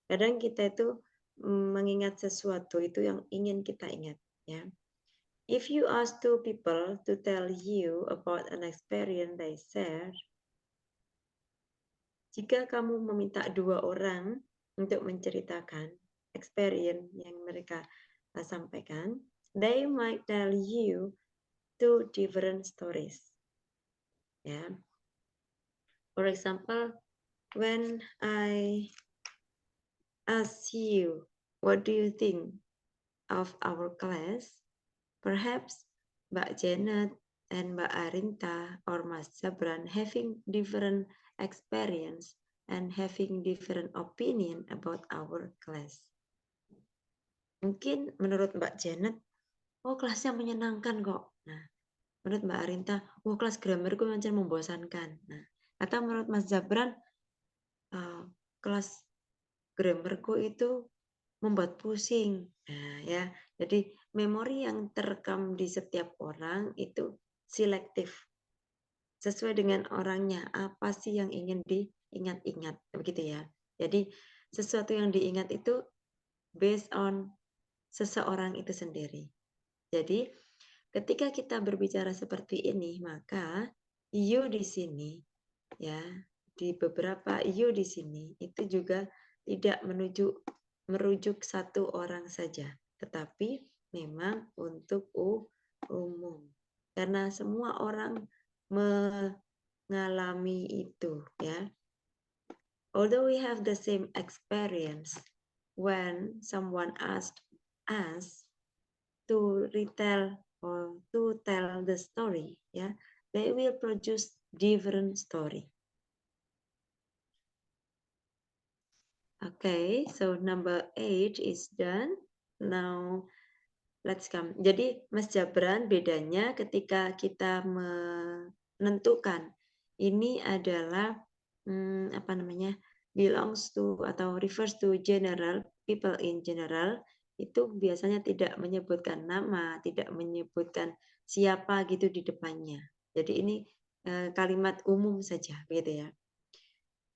Kadang kita itu mengingat sesuatu itu yang ingin kita ingat, ya. If you ask two people to tell you about an experience they share, jika kamu meminta dua orang untuk menceritakan experience yang mereka sampaikan, they might tell you two different stories. Yeah. For example, when I ask you, what do you think of our class? Perhaps Mbak Janet and Mbak Arinta or Mas Jabran having different experience and having different opinion about our class. Mungkin menurut Mbak Janet, oh kelasnya menyenangkan kok. Nah, menurut Mbak Arinta, oh kelas grammarku macam membosankan. Nah, atau menurut Mas Jabran, kelas grammarku itu membuat pusing. Nah, ya. Jadi memori yang terekam di setiap orang itu selektif. Sesuai dengan orangnya, apa sih yang ingin diingat-ingat, begitu ya. Jadi sesuatu yang diingat itu based on seseorang itu sendiri. Jadi ketika kita berbicara seperti ini, maka you di sini, ya, di beberapa you di sini itu juga tidak merujuk satu orang saja, tetapi memang untuk umum. Karena semua orang mengalami itu, ya. Although we have the same experience, when someone asked us to retell or to tell the story, ya, they will produce different story. Okay, so number 8 is done. Now let's come. Jadi Mas Jabran, bedanya ketika kita menentukan ini adalah apa namanya, belongs to atau refers to general, people in general, itu biasanya tidak menyebutkan nama, tidak menyebutkan siapa gitu di depannya. Jadi ini kalimat umum saja, begitu ya.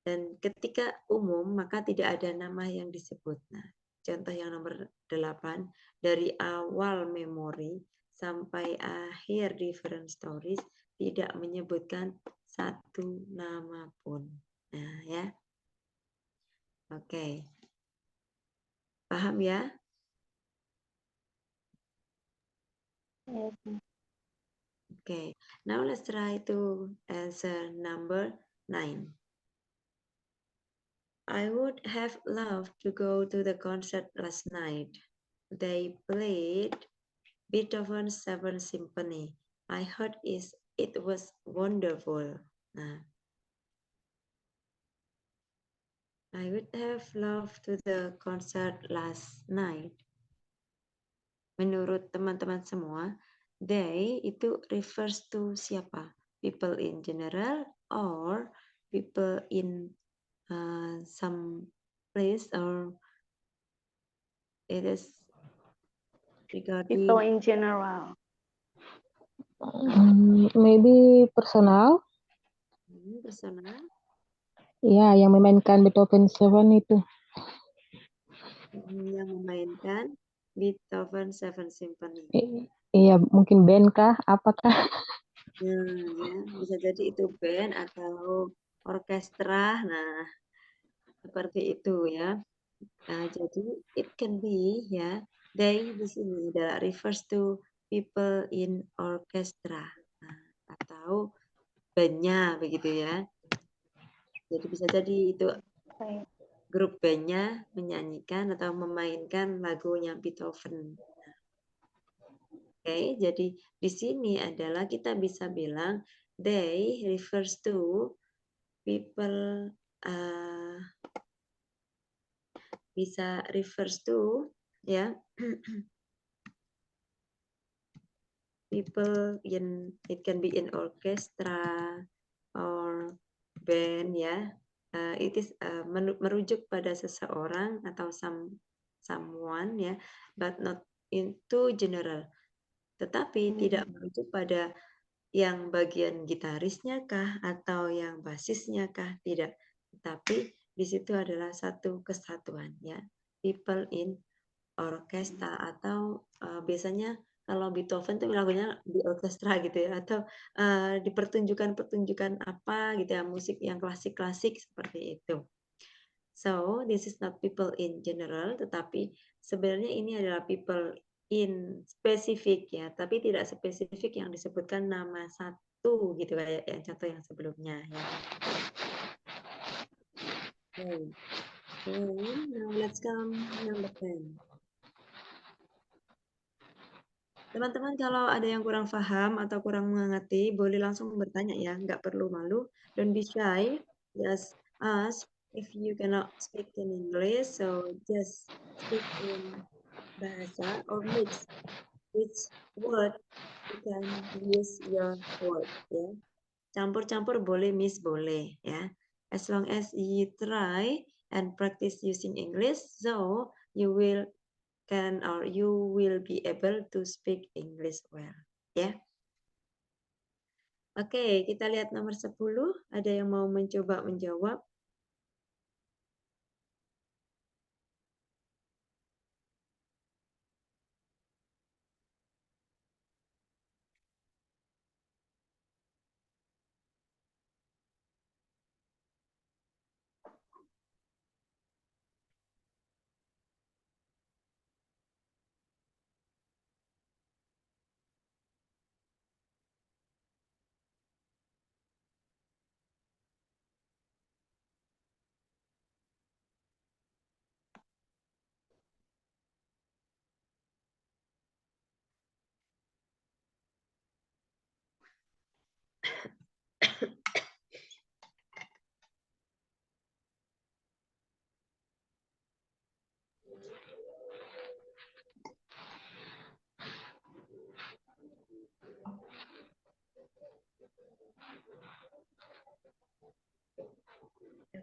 Dan ketika umum maka tidak ada nama yang disebut. Nah, contoh yang nomor 8, dari awal memori sampai akhir different stories tidak menyebutkan satu nama pun. Nah, ya. Oke. Paham ya? Yes. Okay. Now let's try to answer number 9. I would have loved to go to the concert last night. They played Beethoven's 7th Symphony. I heard it was wonderful. Nah, I would have loved to the concert last night. Menurut teman-teman semua, they itu refers to siapa? People in general or people in some place, or it is regarding People in general. Maybe personal. personal. Ya, yang memainkan Beethoven 7 itu. Yang memainkan Beethoven 7 Symphony. Iya, mungkin band kah? Apakah? Ya, bisa jadi itu band atau orkestra. Nah, seperti itu ya. Nah, jadi it can be, ya, they di sini adalah refers to people in orchestra. Nah, atau bandnya begitu ya. Jadi bisa jadi itu grup bandnya menyanyikan atau memainkan lagunya Beethoven. Oke, jadi di sini adalah kita bisa bilang they refers to people, bisa refers to, ya, people in, it can be in orchestra or band ya. It is merujuk pada seseorang atau someone ya, but not into general. Tetapi tidak merujuk pada yang bagian gitarisnya kah atau yang basisnya kah, tidak. Tetapi di situ adalah satu kesatuan ya. People in orkestra atau biasanya kalau Beethoven tuh lagunya di orkestra gitu ya, atau di pertunjukan-pertunjukan apa gitu ya, musik yang klasik-klasik seperti itu. So, this is not people in general, tetapi sebenarnya ini adalah people in specific ya, tapi tidak spesifik yang disebutkan nama satu gitu kayak yang contoh yang sebelumnya ya. Okay. And now let's come number 10. Teman-teman kalau ada yang kurang paham atau kurang mengerti, boleh langsung bertanya ya, nggak perlu malu. Don't be shy, just ask. If you cannot speak in English, so just speak in bahasa or mix which word you can use your word ya. Campur-campur boleh, miss boleh ya. As long as you try and practice using English, so you will be able to speak English well ya. Oke, kita lihat nomor 10. Ada yang mau mencoba menjawab?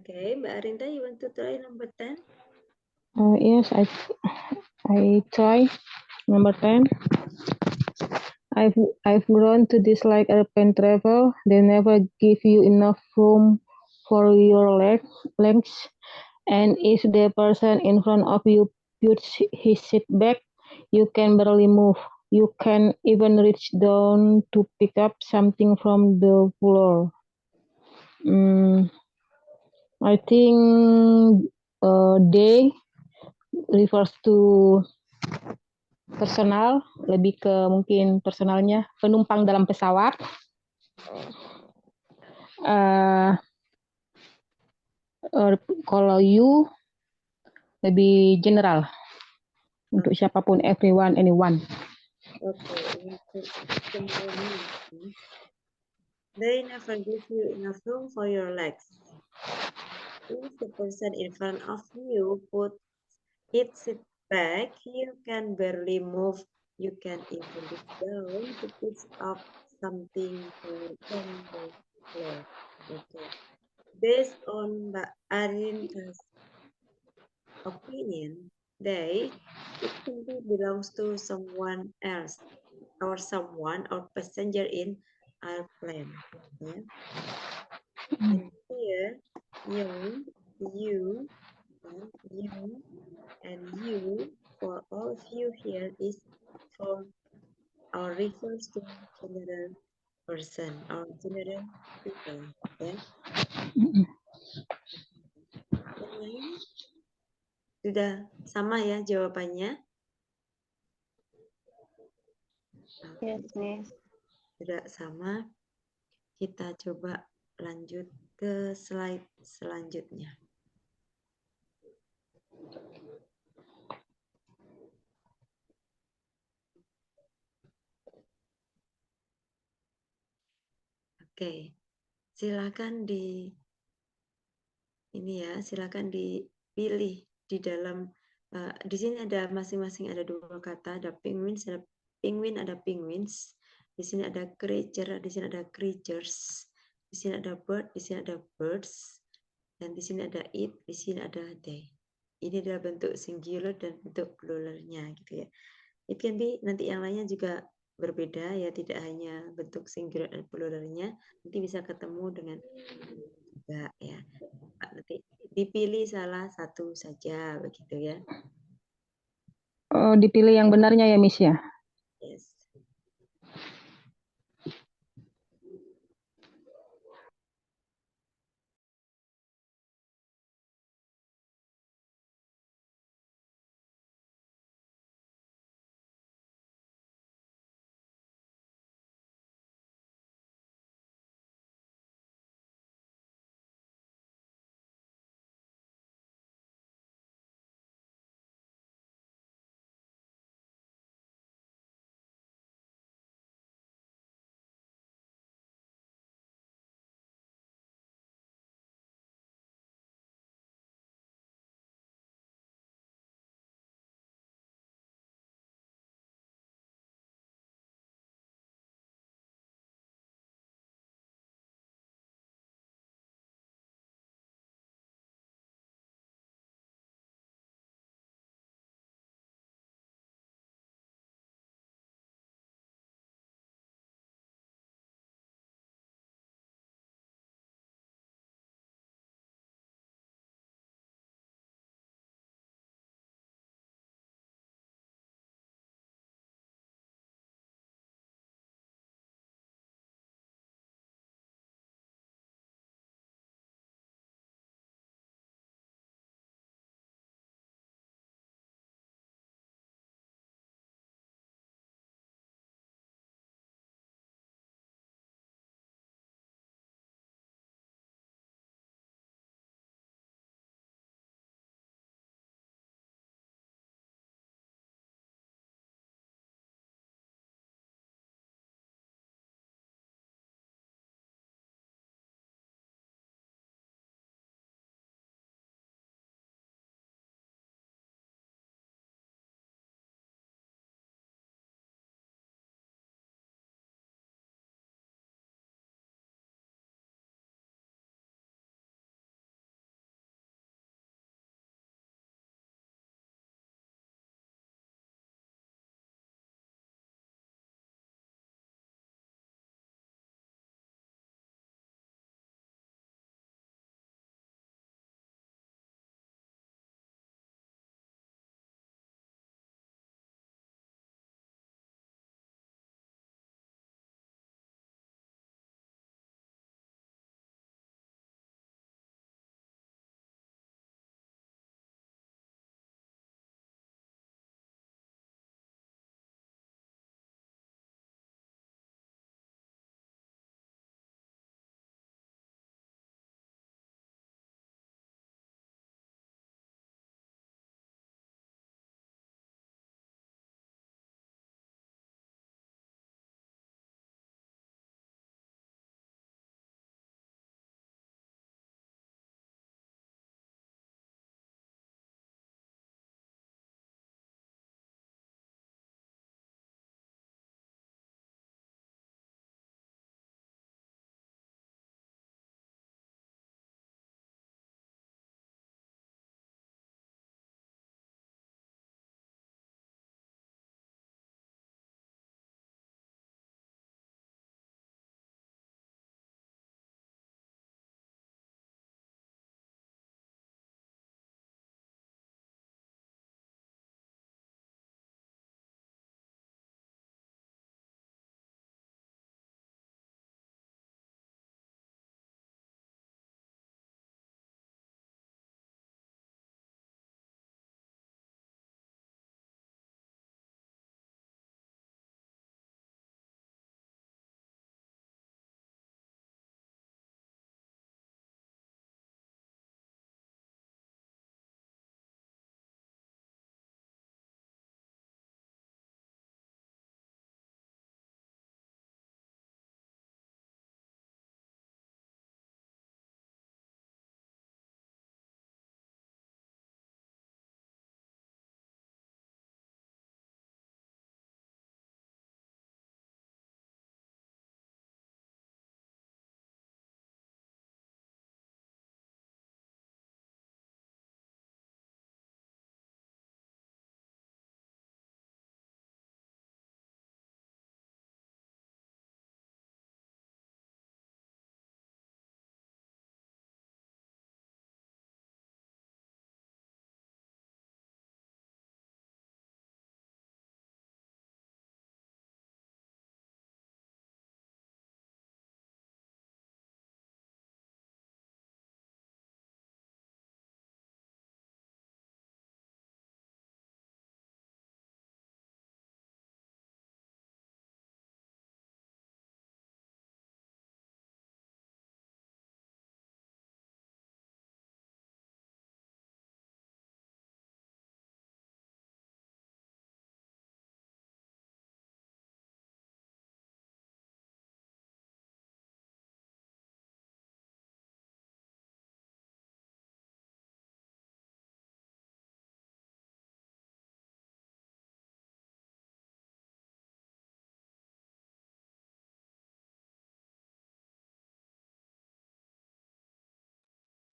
Oke, Mbak Arinda, you want to try number 10? Yes, I try number 10. I've grown to dislike airplane travel. They never give you enough room for your legs, and if the person in front of you puts his seat back, you can barely move. You can even reach down to pick up something from the floor. I think they refers to personal, lebih ke mungkin personalnya penumpang dalam pesawat. Kalau you lebih general untuk siapapun, everyone, anyone. Okay, untuk semuanya. They never give you enough room for your legs. If the person in front of you puts its seat back, you can barely move. You can even reach down to pick up something from the floor. Okay. Based on Mbak Arinda's opinion, it simply belongs to someone else or someone or passenger in airplane. Yeah. And here, you, and you, for all of you here is for or refers to general person or general people. Ya. Yang lain sudah sama ya jawabannya? Yes, Miss. Sudah sama. Kita coba lanjut ke slide selanjutnya. Oke, silakan silakan dipilih di dalam di sini ada masing-masing ada dua kata, ada penguins, ada penguin, ada penguins. Di sini ada creature, di sini ada creatures. Di sini ada bird, di sini ada birds, dan di sini ada it, di sini ada they. Ini adalah bentuk singular dan bentuk pluralnya gitu ya. It can be, nanti yang lainnya juga berbeda ya, tidak hanya bentuk singular dan pluralnya, nanti bisa ketemu dengan juga ya. Nanti dipilih salah satu saja begitu ya. Oh, dipilih yang benarnya ya, Miss ya. Yes.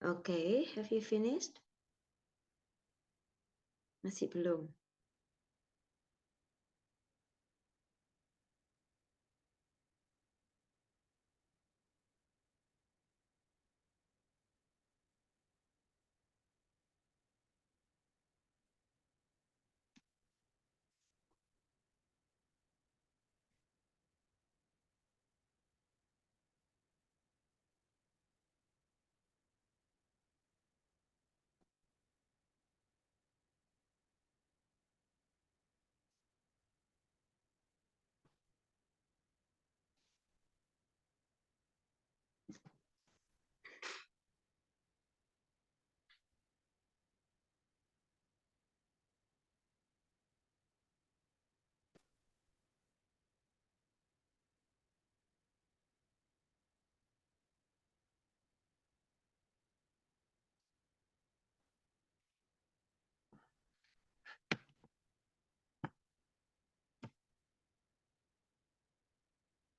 Okay, have you finished? Masih belum.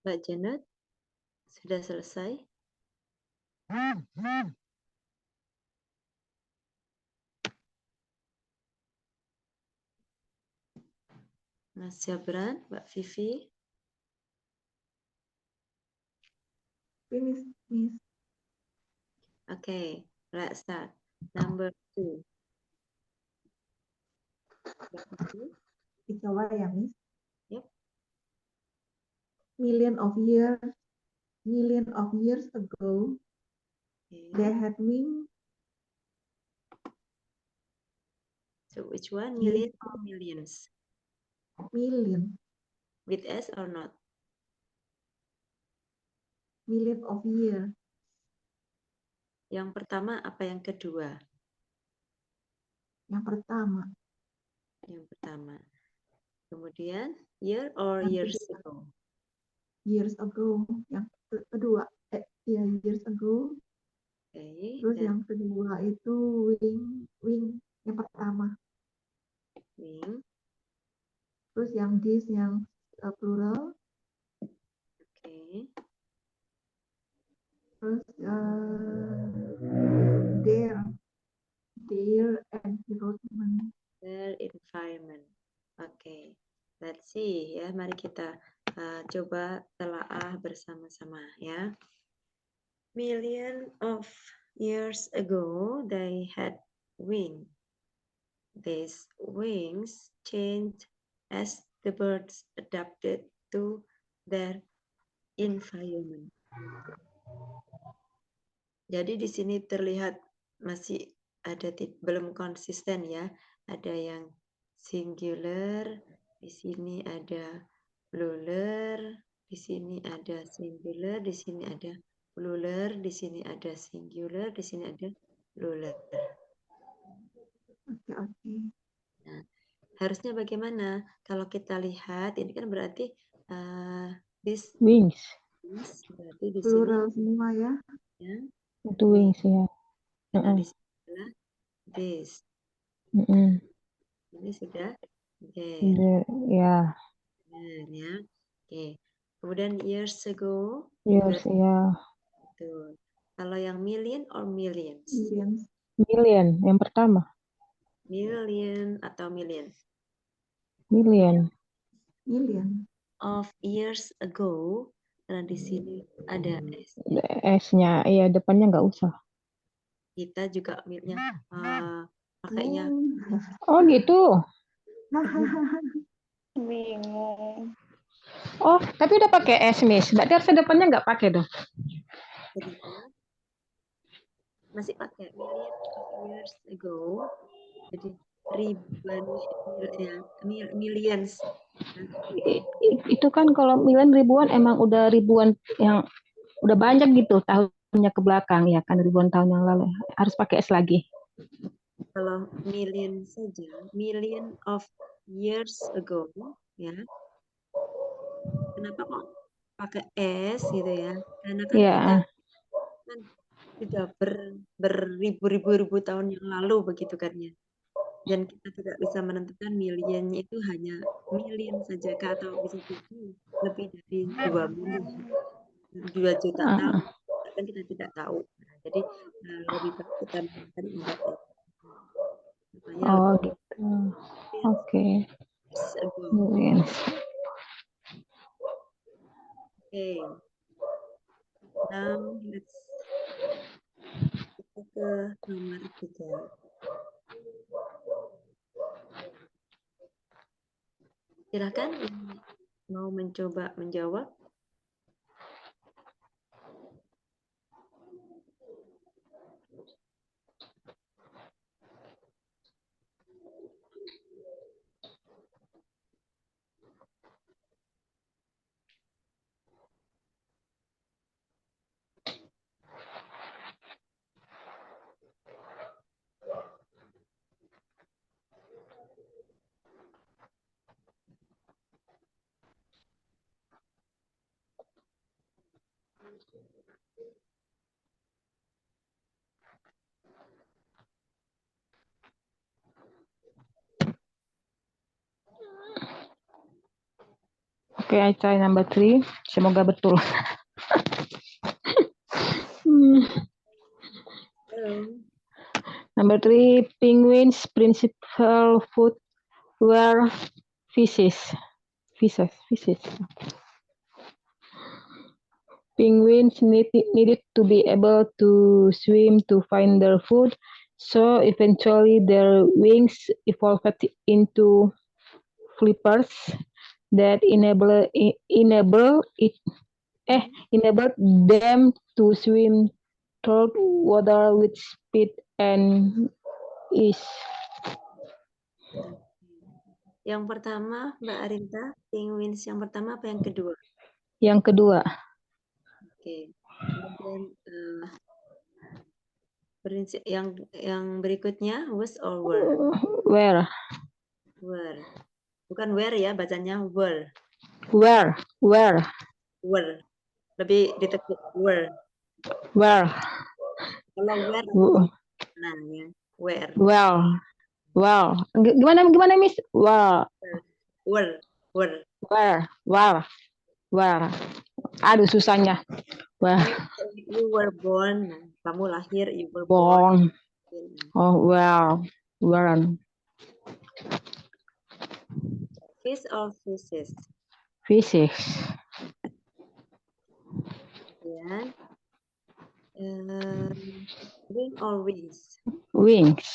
Mbak Janet, sudah selesai? Mas Jabran, Mbak Vivi? Finish, Miss. Okay, let's start. Number 2. Mbak Vivi? Dicoba ya, Miss. Yep. Million of years ago, they Okay. had wings. So which one? Yes. Million or millions? Million With S or not? of years. Yang pertama apa yang kedua? Yang pertama. Yang pertama. Kemudian year or Yang years kedua. ago? Years ago. Yang kedua. Years ago. Okay. Terus Dan yang kedua itu wing. Yang pertama. wing. Terus yang this yang plural. Okay. Terus their environment. Their environment. Okay. Let's see ya. Mari kita coba telaah bersama-sama ya. Million of years ago, they had wings. These wings changed as the birds adapted to their environment. Jadi di sini terlihat masih ada belum konsisten ya. Ada yang singular, di sini ada plural, di sini ada singular, di sini ada plural, di sini ada singular, di sini ada plural. Oke. Nah, harusnya bagaimana? Kalau kita lihat, ini kan berarti this Wings. berarti di Plural sini semua ya. ya. Itu wings ya. Nah, di sini adalah this. Ini sudah there. Ya. Benar ya. Oke. Kemudian years ago. Years ya. Betul. Kalau yang million or millions? Million yang pertama. Million atau million? Million. Of years ago. Karena di sini ada S. S-nya, iya depannya nggak usah. Kita juga pakainya. Oh gitu. Bingung. Oh, tapi udah pakai S, Miss. Berarti harusnya depannya nggak pakai dong. Kenapa? Masih pakai million of years ago. Jadi ribuan millions. Itu kan kalau million ribuan emang udah ribuan yang udah banyak gitu tahunnya ke belakang ya kan, ribuan tahun yang lalu. Harus pakai S lagi. Kalau million saja, million of years ago ya. Kenapa kok pakai S gitu ya? Karena kan kita kan sudah beribu-ribu tahun yang lalu begitu kan ya. Dan kita tidak bisa menentukan millionnya itu hanya million saja atau bisa jadi lebih dari 2 miliar, 2 juta tahun, kan kita tidak tahu. Jadi lebih baik kita menggunakan ada S. Makanya Oh gitu. Oke. years ago. Penguins. Okay. Now let's kita ke nomor 3. Silakan yang mau mencoba menjawab. Oke, I try number 3. Semoga betul. Hello. Number 3, penguins' principal food were fishes. Fishes. Penguins needed to be able to swim to find their food, so eventually their wings evolved into flippers that enabled them to swim through water with speed and ease. Yang pertama, Mbak Arinta, penguins yang pertama apa yang kedua? Yang kedua, Oke. Kemudian prinsip yang berikutnya was or were? where? Were. Bukan where ya, bacanya were. Where? Were. Lebih ditekuk were. Where? Kalau where W- nah ya, where. Well. Gimana Miss? Were. Aduh susahnya. Well, You were born. Nah, kamu lahir, you were born. Oh, well. Weren't. Fish or fishes? Fishes. Ya. Wing or wings? Wings.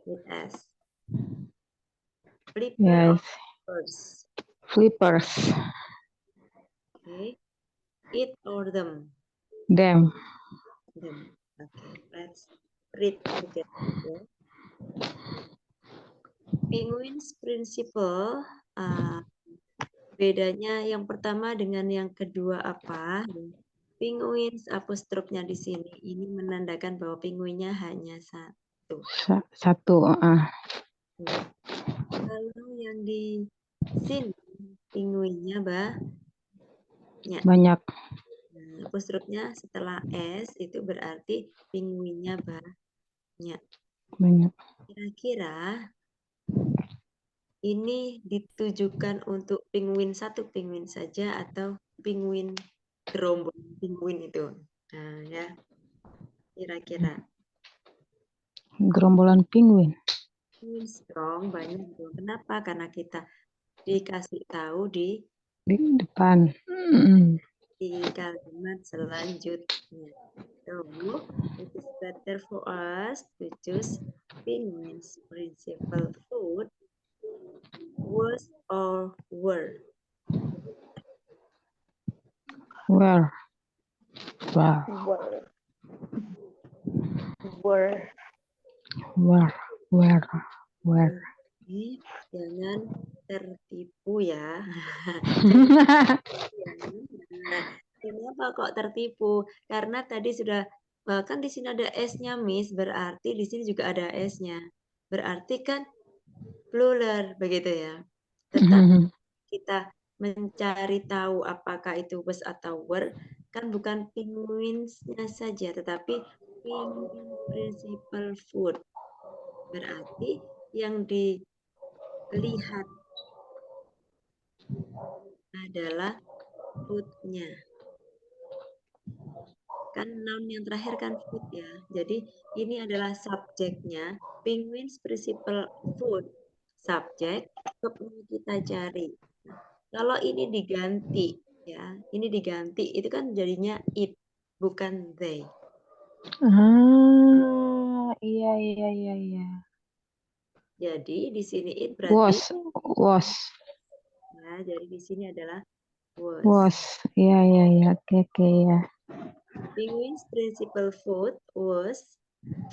With S. Flipper Yes. or flippers? Flippers. Okay. It or them? Them. Them. Okay. Let's read together. Ya. Penguins principle. Bedanya yang pertama dengan yang kedua apa? Penguins apostrofnya di sini ini menandakan bahwa penguinnya hanya satu. Satu. Kalau yang di sini penguinnya Banyak. Nah, apostrofnya setelah S itu berarti penguinnya banyak. Kira-kira ini ditujukan untuk penguin satu penguin saja atau penguin gerombolan penguin itu? Nah, ya. Kira-kira. Gerombolan penguin. Penguin strong banyak dong. Kenapa? Karena kita dikasih tahu di Depan. kalimat selanjutnya. So, it is better for us to choose penguins principal food was or were. Where? Jangan tertipu ya. Kenapa kok tertipu? Karena tadi sudah kan di sini ada S-nya Miss, berarti di sini juga ada S-nya. Berarti kan plural begitu ya. Tetapi kita mencari tahu apakah itu was atau were kan bukan penguinsnya saja tetapi penguin principal food. Berarti yang dilihat adalah food-nya. Kan noun yang terakhir kan food ya. Jadi ini adalah subjeknya. Penguins principal food. Subjek, verb yang kita cari. Nah, kalau ini diganti ya, ini diganti itu kan jadinya it, bukan they. Iya, iya, iya, iya. Jadi di sini it berarti Was. ya, jadi di sini adalah was. Was. Iya, iya, iya. Oke, ya. Penguins principal food was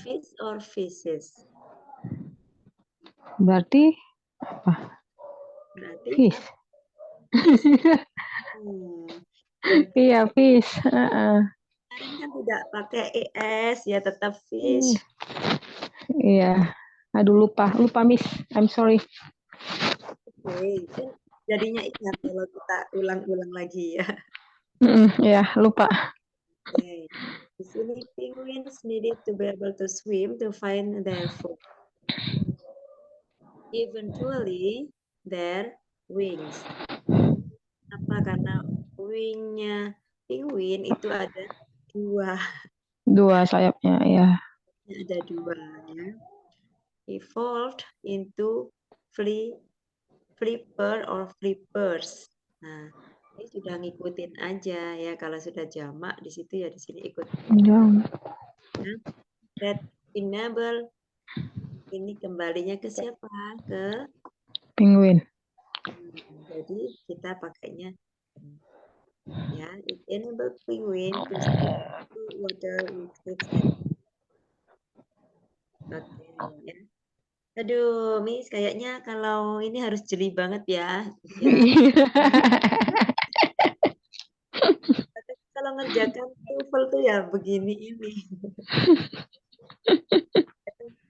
fish or fishes. Berarti apa? Berarti Fish. Dan Iya, fish. kemarin kan tidak pakai es ya, tetap fish. Iya. Aduh, lupa Miss. I'm sorry. Oke, kan jadinya ingat kalau kita ulang-ulang lagi ya. Ya, lupa. Oke. Di sini penguins needed to be able to swim to find their food. Eventually, their wings. Apa? Karena wingnya penguin itu ada dua. Dua sayapnya, ya. Ada dua ya. Evolved into flipper or flippers. Nah, ini sudah ngikutin aja ya. Kalau sudah jamak di situ ya di sini ikut. Jam. Nah, that enable ini kembalinya ke siapa? Ke Penguin. jadi kita pakainya ya, it enable penguin to swim to water with its head. Oke ya. Aduh, Miss, kayaknya kalau ini harus jeli banget ya. Kalau ngerjakan TOEFL tuh ya begini ini.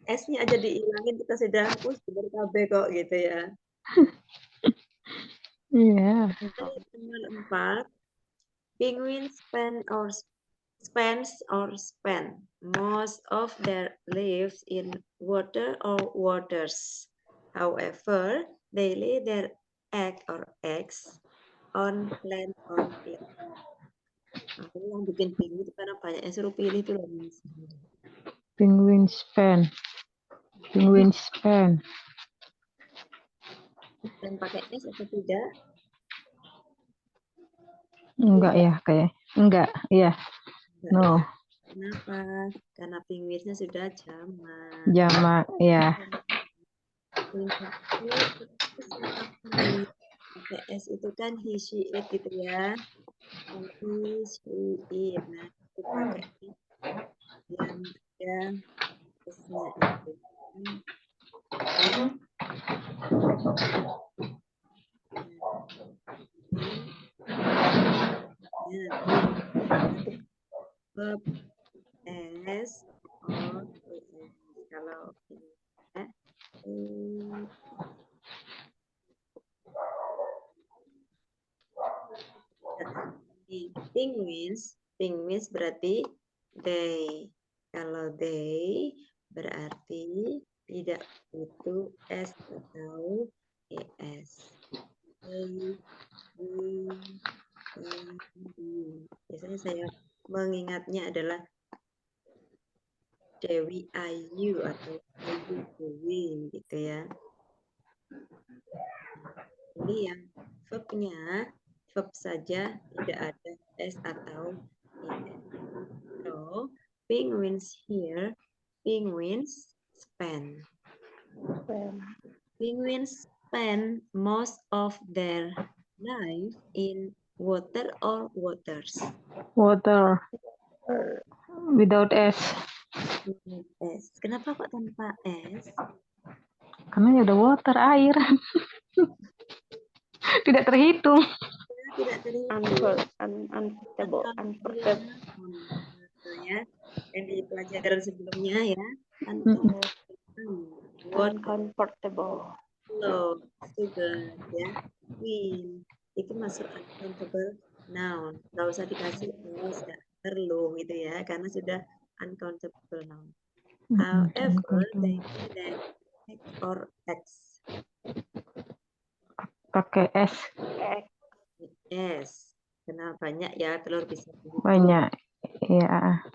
S-nya aja dihilangin kita sudah bener kabeh kok gitu ya. Iya. Nomor 4, penguins spend most of their lives in water or waters. However, they lay their eggs on land or land. Aku yang bikin bingung itu karena banyak yang suruh pilih itu loh. Penguin span. Dan pakai S atau tidak? Enggak ya, kayak. Enggak, iya. No. Kenapa? Karena penguinnya sudah jamak. Jamak, ya. Pakai S itu kan he, she, it gitu ya. He, she, it. Nah, itu pakai yang ada S-nya itu. Verb S or ES. Kalau ini ya. Penguins berarti they. Kalau they berarti tidak butuh S atau ES. Biasanya saya mengingatnya adalah Dewi Ayu atau Ayu Dewi gitu ya. Ini yang verbnya verb saja tidak ada S atau ES. So, penguins here, penguins spend. Penguins spend most of their life in water or waters. Water. Without S. S. Kenapa kok tanpa S? Karena ya udah water, air. Tidak terhitung. Tidak terhitung. Unperceived. Ya, yang di pelajaran sebelumnya ya. Uncomfortable. Low, sugar, ya. Win, itu masuk uncountable noun. Nggak usah dikasih S, nggak perlu gitu ya, karena sudah uncountable noun. However, they need an X or X. Pakai S. S. Kenal banyak ya telur bisa dihitung. Banyak. Yeah.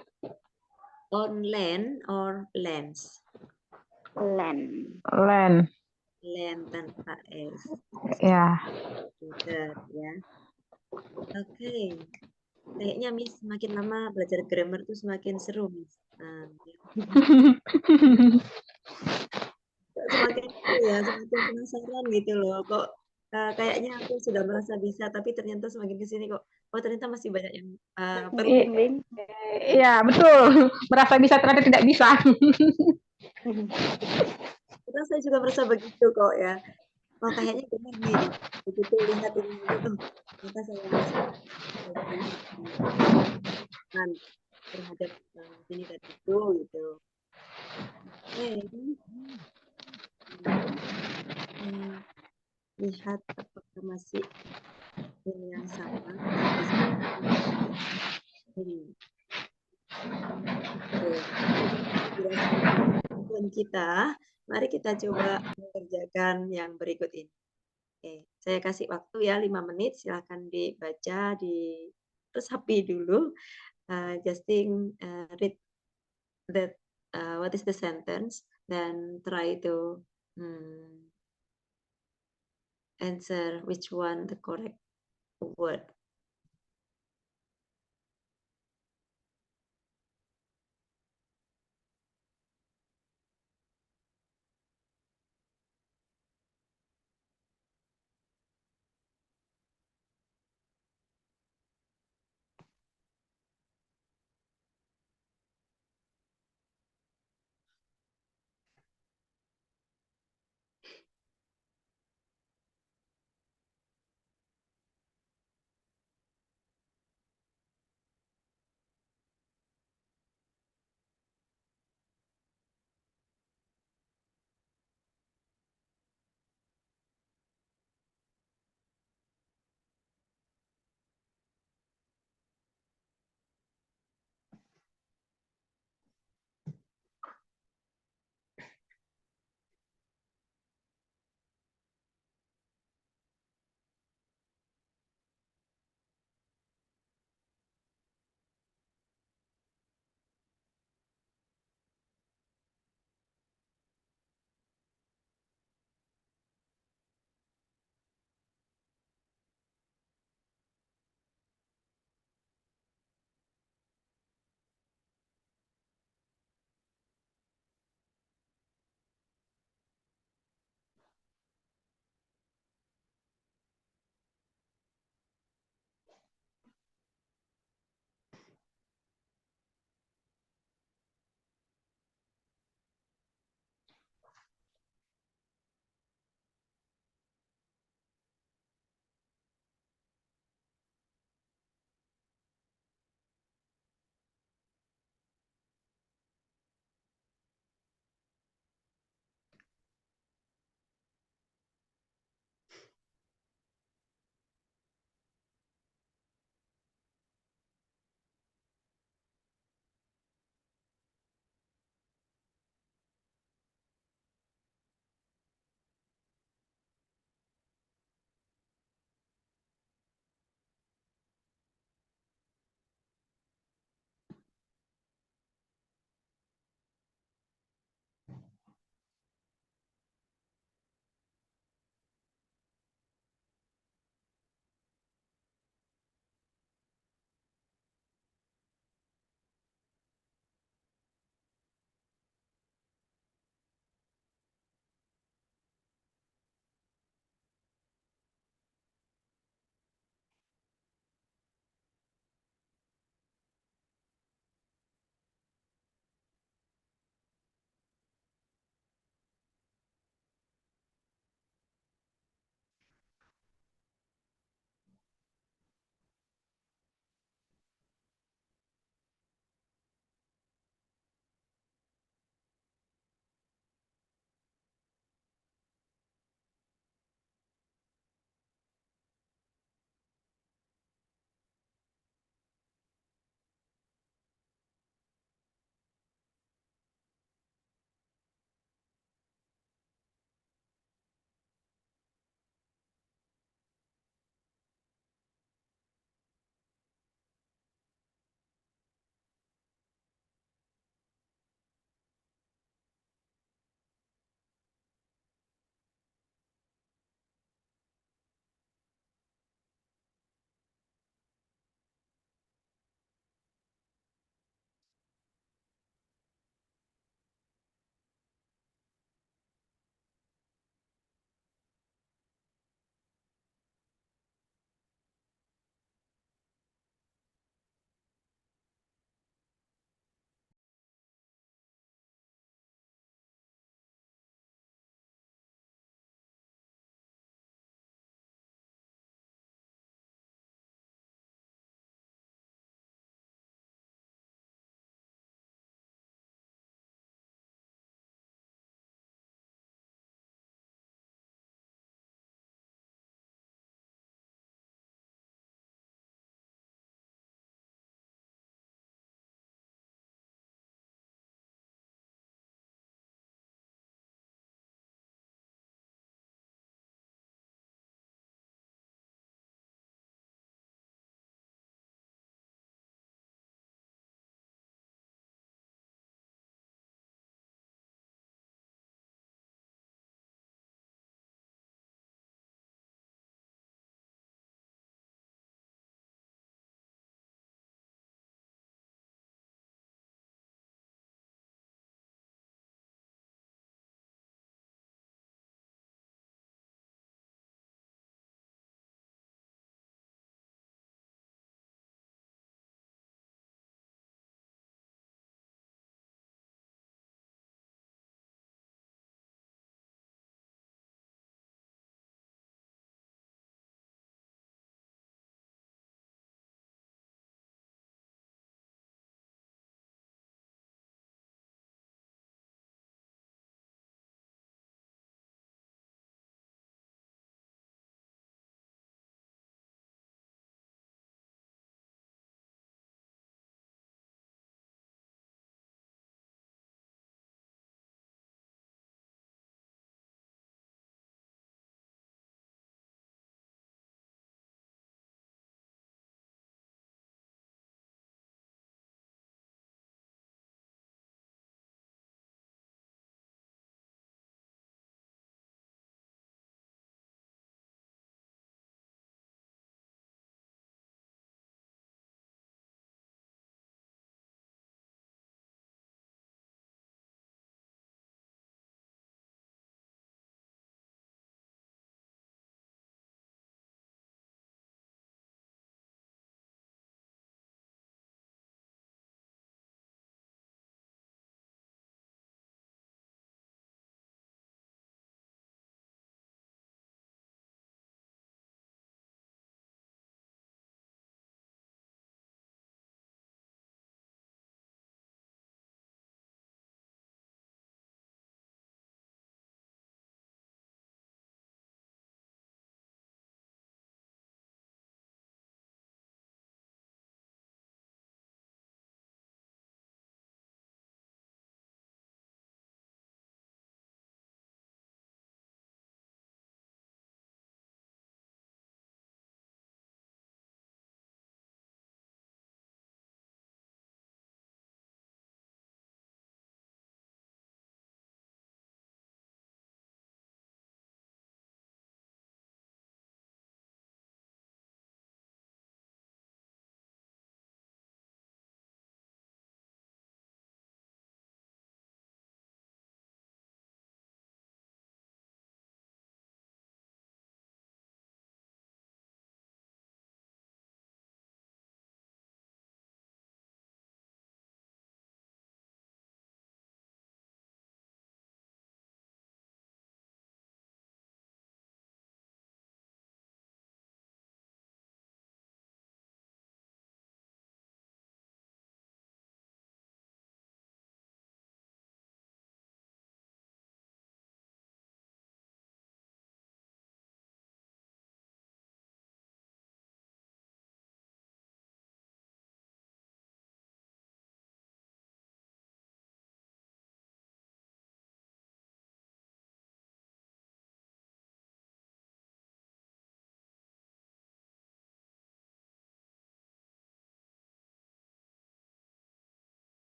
On land or lands? Land. Land. Land tanpa S. Yeah. Pinter ya. Oke. Kayaknya Miss semakin lama belajar grammar tuh semakin seru, Miss. Nah, ya. Kok semakin seru ya, semakin penasaran gitu loh. Kok kayaknya aku sudah merasa bisa, tapi ternyata semakin ke sini kok, oh ternyata masih banyak yang perlu. Bimbing. Iya, betul. Merasa bisa ternyata tidak bisa. Karena saya juga merasa begitu kok ya. Oh kayaknya benar nih. Begitu lihat ini lagi, oh ternyata saya masih kan terhadap ini dan itu gitu. Oke. Lihat apakah masih ini yang sama. Ini. Dan kita, mari kita coba mengerjakan yang berikut ini. Oke, saya kasih waktu ya 5 menit, silahkan dibaca, diresapi dulu. Justin read that what is the sentence, then try to answer which one the correct word.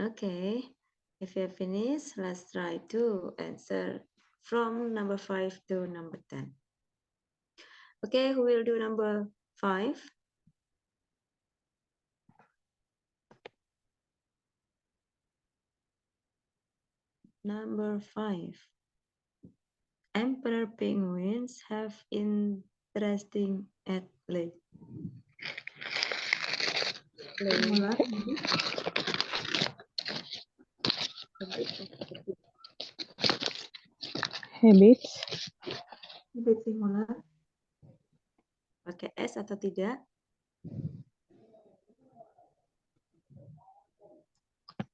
Okay, if you have finished, let's try to answer from number 5 to number 10. Okay, who will do number 5? Number 5. Emperor penguins have interesting at play. Singular. Habits. Habit singular. Pakai S atau tidak?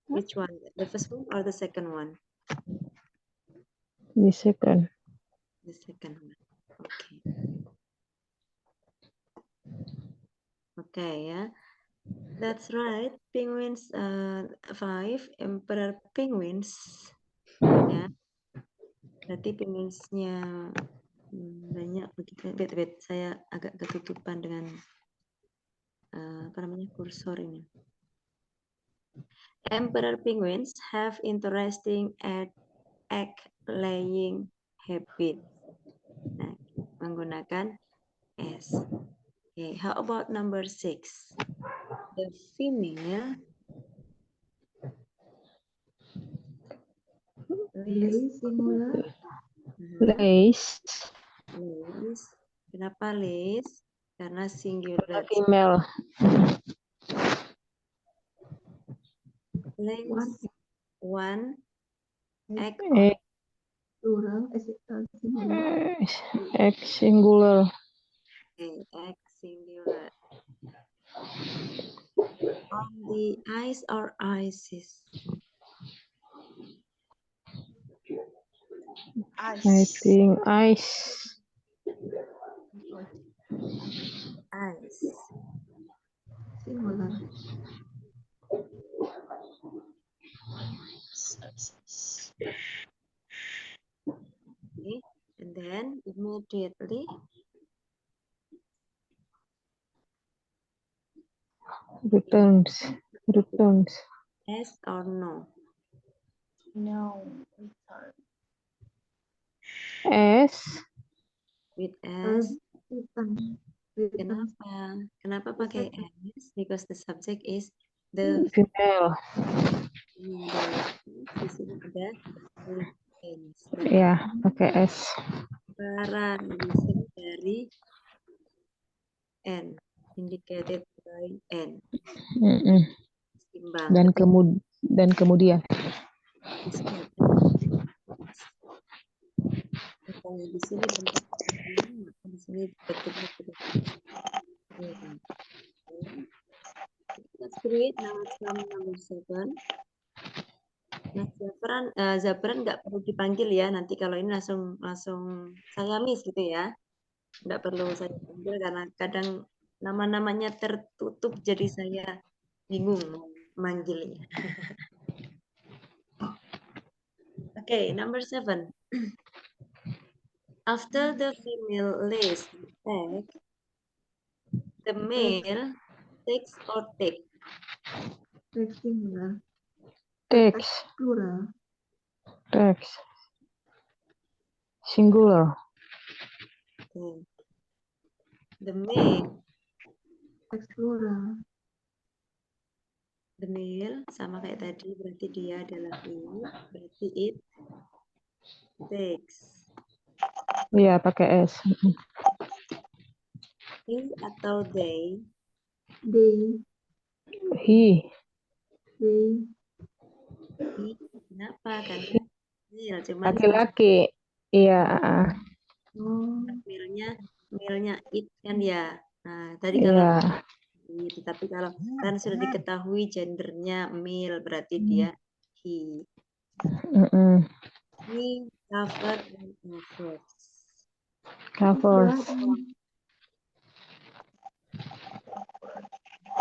Which one? The first one or the second one? The second. The second one. Okay. Okay, ya. That's right. Penguins 5, emperor penguins. Ya. Berarti penguinsnya banyak begitu. Wait, saya agak ketutupan dengan apa namanya kursor ini. Emperor penguins have interesting egg laying habit. Nah, menggunakan S. Okay, how about number 6? The female Lay singular. Lace. lays. Kenapa lays? Karena singular. Female. Lays one egg Egg. Plural. Singular. Egg singular. Okay, egg singular. On the ice or ices? I think ice. Ice. Singular. Okay, and then immediately Returns. yes or no? No. S. With S. Return. Kenapa? Kenapa pakai S? Because the subject is the Female. di sini ada tense. Ya, pakai S. Para listen dari N, indicated by N. Timbang. Dan kemudian. Di sini misalnya di sini bentuk di sini bentuknya tidak. Let's create now from number 7. Nah, Zafran nggak perlu dipanggil ya. Nanti kalau ini langsung saya miss gitu ya. Nggak perlu saya panggil karena kadang nama-namanya tertutup jadi saya bingung manggilnya. Okay, number 7. After the female lays the egg, the male takes or take. Take singular. Takes. Plural. Takes. Singular. Okay. The male. Take plural. The male sama kayak tadi berarti dia adalah he, berarti it takes. Iya, pakai S. He atau they? They. He. They. He, kenapa? Karena male, cuman Laki-laki. Iya. male-nya it kan ya. Nah, tadi kalau tetapi kalau kan sudah diketahui gendernya male berarti dia he. He covered and Covers.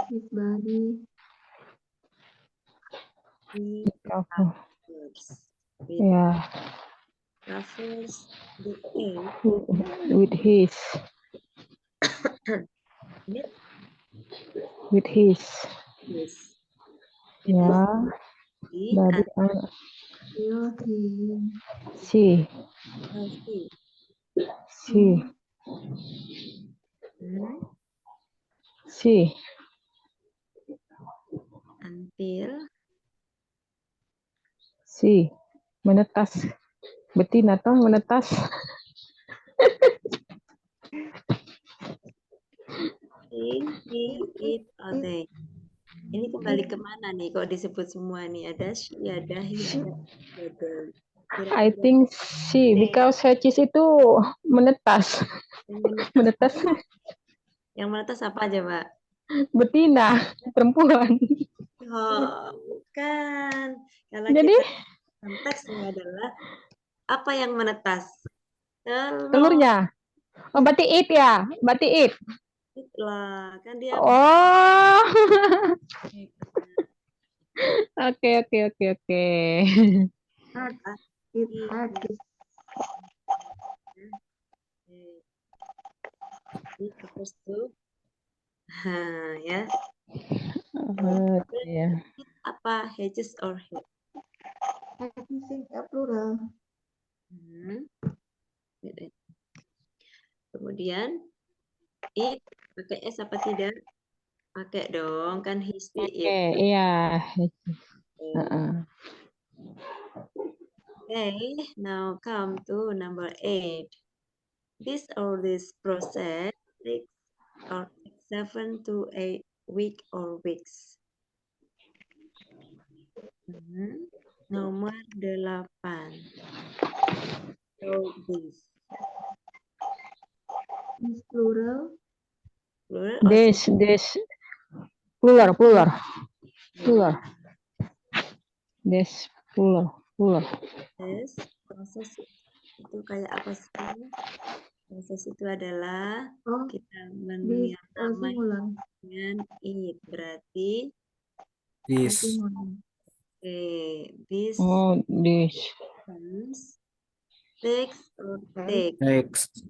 His body. He Covers. with Yeah. covers the egg With his. With his. yes. Yeah. Dari Will si he Hmm, si until si menetas. Betina toh menetas. he, it, or they. Ini kembali kemana nih? Kok disebut semua nih? Ada she, ada he, ada they. I Kira-kira think si because her cheese itu menetas. yang menetas, Menetas yang menetas apa aja, Pak? betina, perempuan. Oh, bukan. Kalau Jadi kita konteksnya adalah apa yang menetas? Telur. telurnya. Oh, berarti it ya. Berarti it. Itulah, kan dia Oh. Oke. had it had his It refers to ya. Oke. Apa hedges or head? had missing a plural. Kemudian it pakai s apa tidak? Pakai dong, kan his it. Iya. Okay, now come to number 8. This or this process takes 7 to 8 week or weeks. Nomor 8. So this. Is plural. Plural or This plural. This plural. Yes, proses itu kayak apa sih? Proses itu adalah Oh, kita this menulis nama singular. dengan it. Berarti, This. Singular. this Oh, this comes takes or take. text.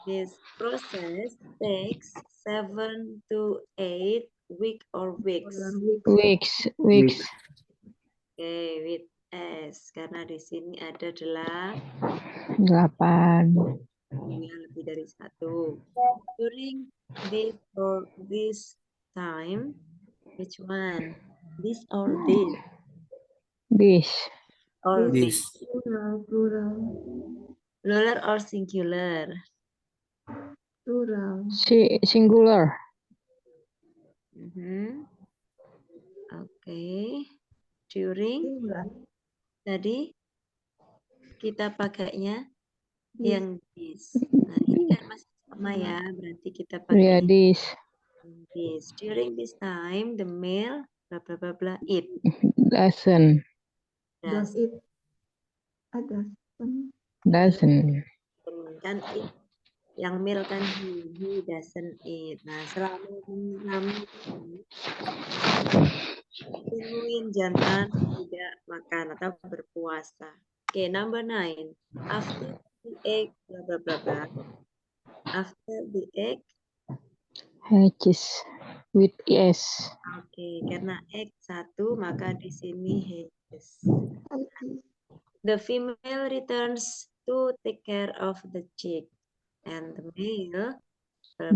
This process takes 7 to 8 week or weeks. Weeks. Oke, with S. Karena di sini ada 8. lebih dari 1. During this or this time, which one? This or this? This. Or This. Plural. plural or singular? Plural. Singular. Oke. During Singular. tadi kita pakainya This. yang this. Nah, ini kan masih sama ya, berarti kita Yeah, pakai this. this. During this time, the male bla bla bla bla eat. Doesn't. Does it? Doesn't. Kan eat. Yang male kan he doesn't eat. Nah, selama penguin jantan tidak makan atau berpuasa. Oke, number 9. After the egg bla bla bla bla. After the egg. Hatches with S. Oke, karena egg 1 maka di sini hatches. The female returns to take care of the chick, and the male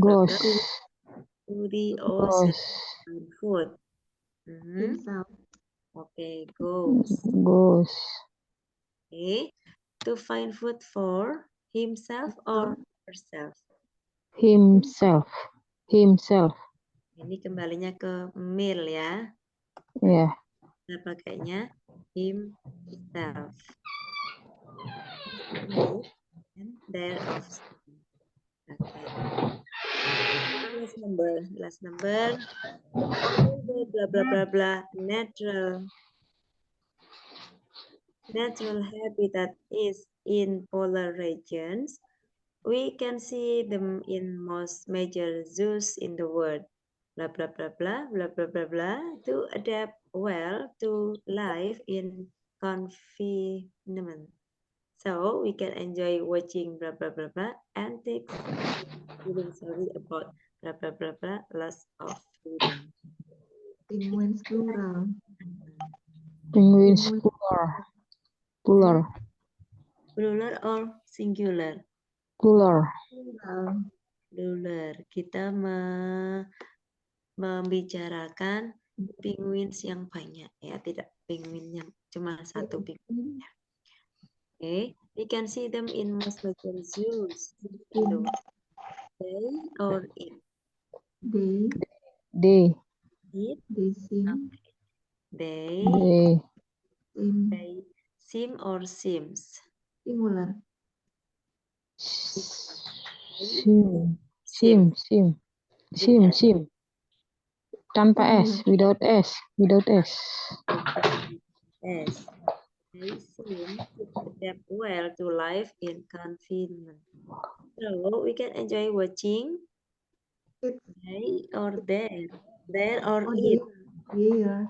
Goes. to the ocean food. Himself. Okay, goes. Okay, to find food for himself or herself. Himself. Ini kembalinya ke male ya. Yeah. Kita pakainya himself. And their offspring. Okay. Last number. All the blah blah blah blah natural habitat is in polar regions. We can see them in most major zoos in the world. Blah blah blah blah blah blah blah blah to adapt well to life in confinement. So we can enjoy watching blah blah blah blah antics, feeling sorry about blah blah blah blah loss of freedom. Penguins plural. Penguins Penguin plural Plural or singular? plural. plural. Plural. Kita membicarakan penguins yang banyak ya, tidak penguin yang cuma satu penguin. Okay, we can see them in most local zoos. Below. They or it? They They It. seem They. in They seem or seems? singular. sim. Tanpa s, without s. S. They seem to adapt well to life in confinement. So we can enjoy watching It. they or there. There or Oh, it. There.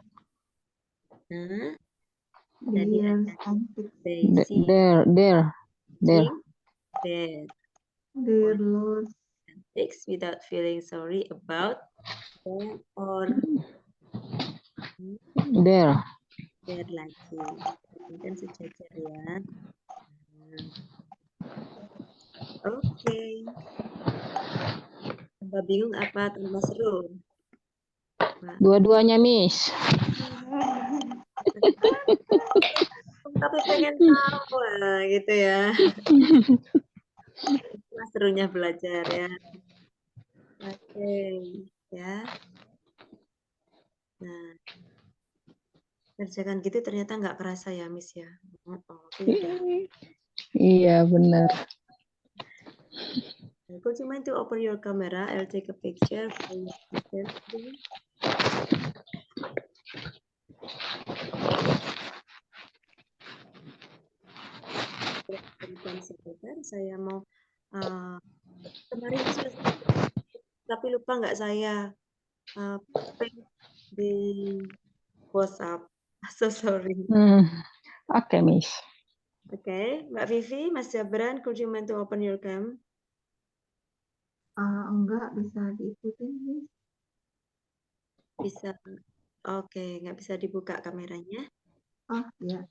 Huh? They are They see. There. Seeing there. their loss. Fix without feeling sorry about them or There. their lagi. Kan sejajar ya. Oke. Tambah bingung apa tambah seru? Dua-duanya, Miss. Tapi pengen tahu lah gitu ya. Mas serunya belajar ya. Oke, ya. Nah, kerjakan gitu ternyata nggak kerasa ya, Miss ya. Oke, udah. Iya, benar. Could you mind to open your camera? I'll take a picture for your picture. Sebentar, saya mau kemarin sudah tapi lupa nggak saya di WhatsApp. So sorry. Oke, Miss. Oke, Mbak Vivi, Mas Jabran, could you mind to open your cam? Enggak bisa diikutin, Miss. Bisa. Oke, nggak bisa dibuka kameranya. Oh, ya.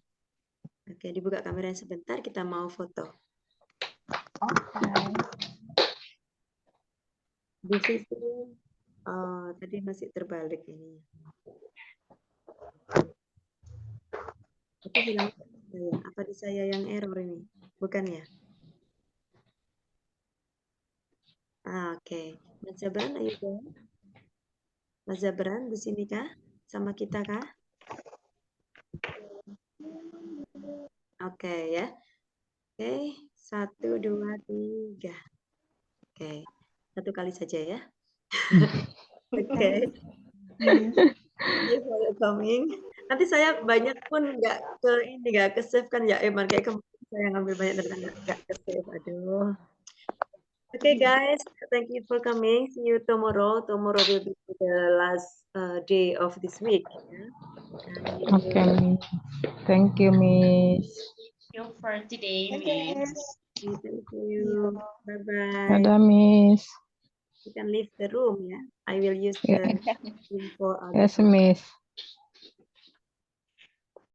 Oke, dibuka kameranya sebentar, kita mau foto. Oke. Bu Vivi, tadi masih terbalik ini. Tapi bilang saya, apa di saya yang error ini? Bukan ya? Oke. Mas Jabran, ayo dong. Mas Jabran, di sini kah? Sama kita kah? Oke ya. Oke, 1, 2, 3. Oke, satu kali saja ya. Oke. Thank you for your coming. Nanti saya banyak pun nggak ke save kan ya Eman, kayak kemarin saya ngambil banyak dan nggak ke save. Aduh. Okay, guys, thank you for coming. See you tomorrow. Tomorrow will be the last day of this week. Yeah? Oke, Miss. Thank you, Miss. Thank you for today, Yes. Miss. Thank you. Bye-bye. Dadah, Miss. You can leave the room, yeah? I will use the room for other Yes, Miss.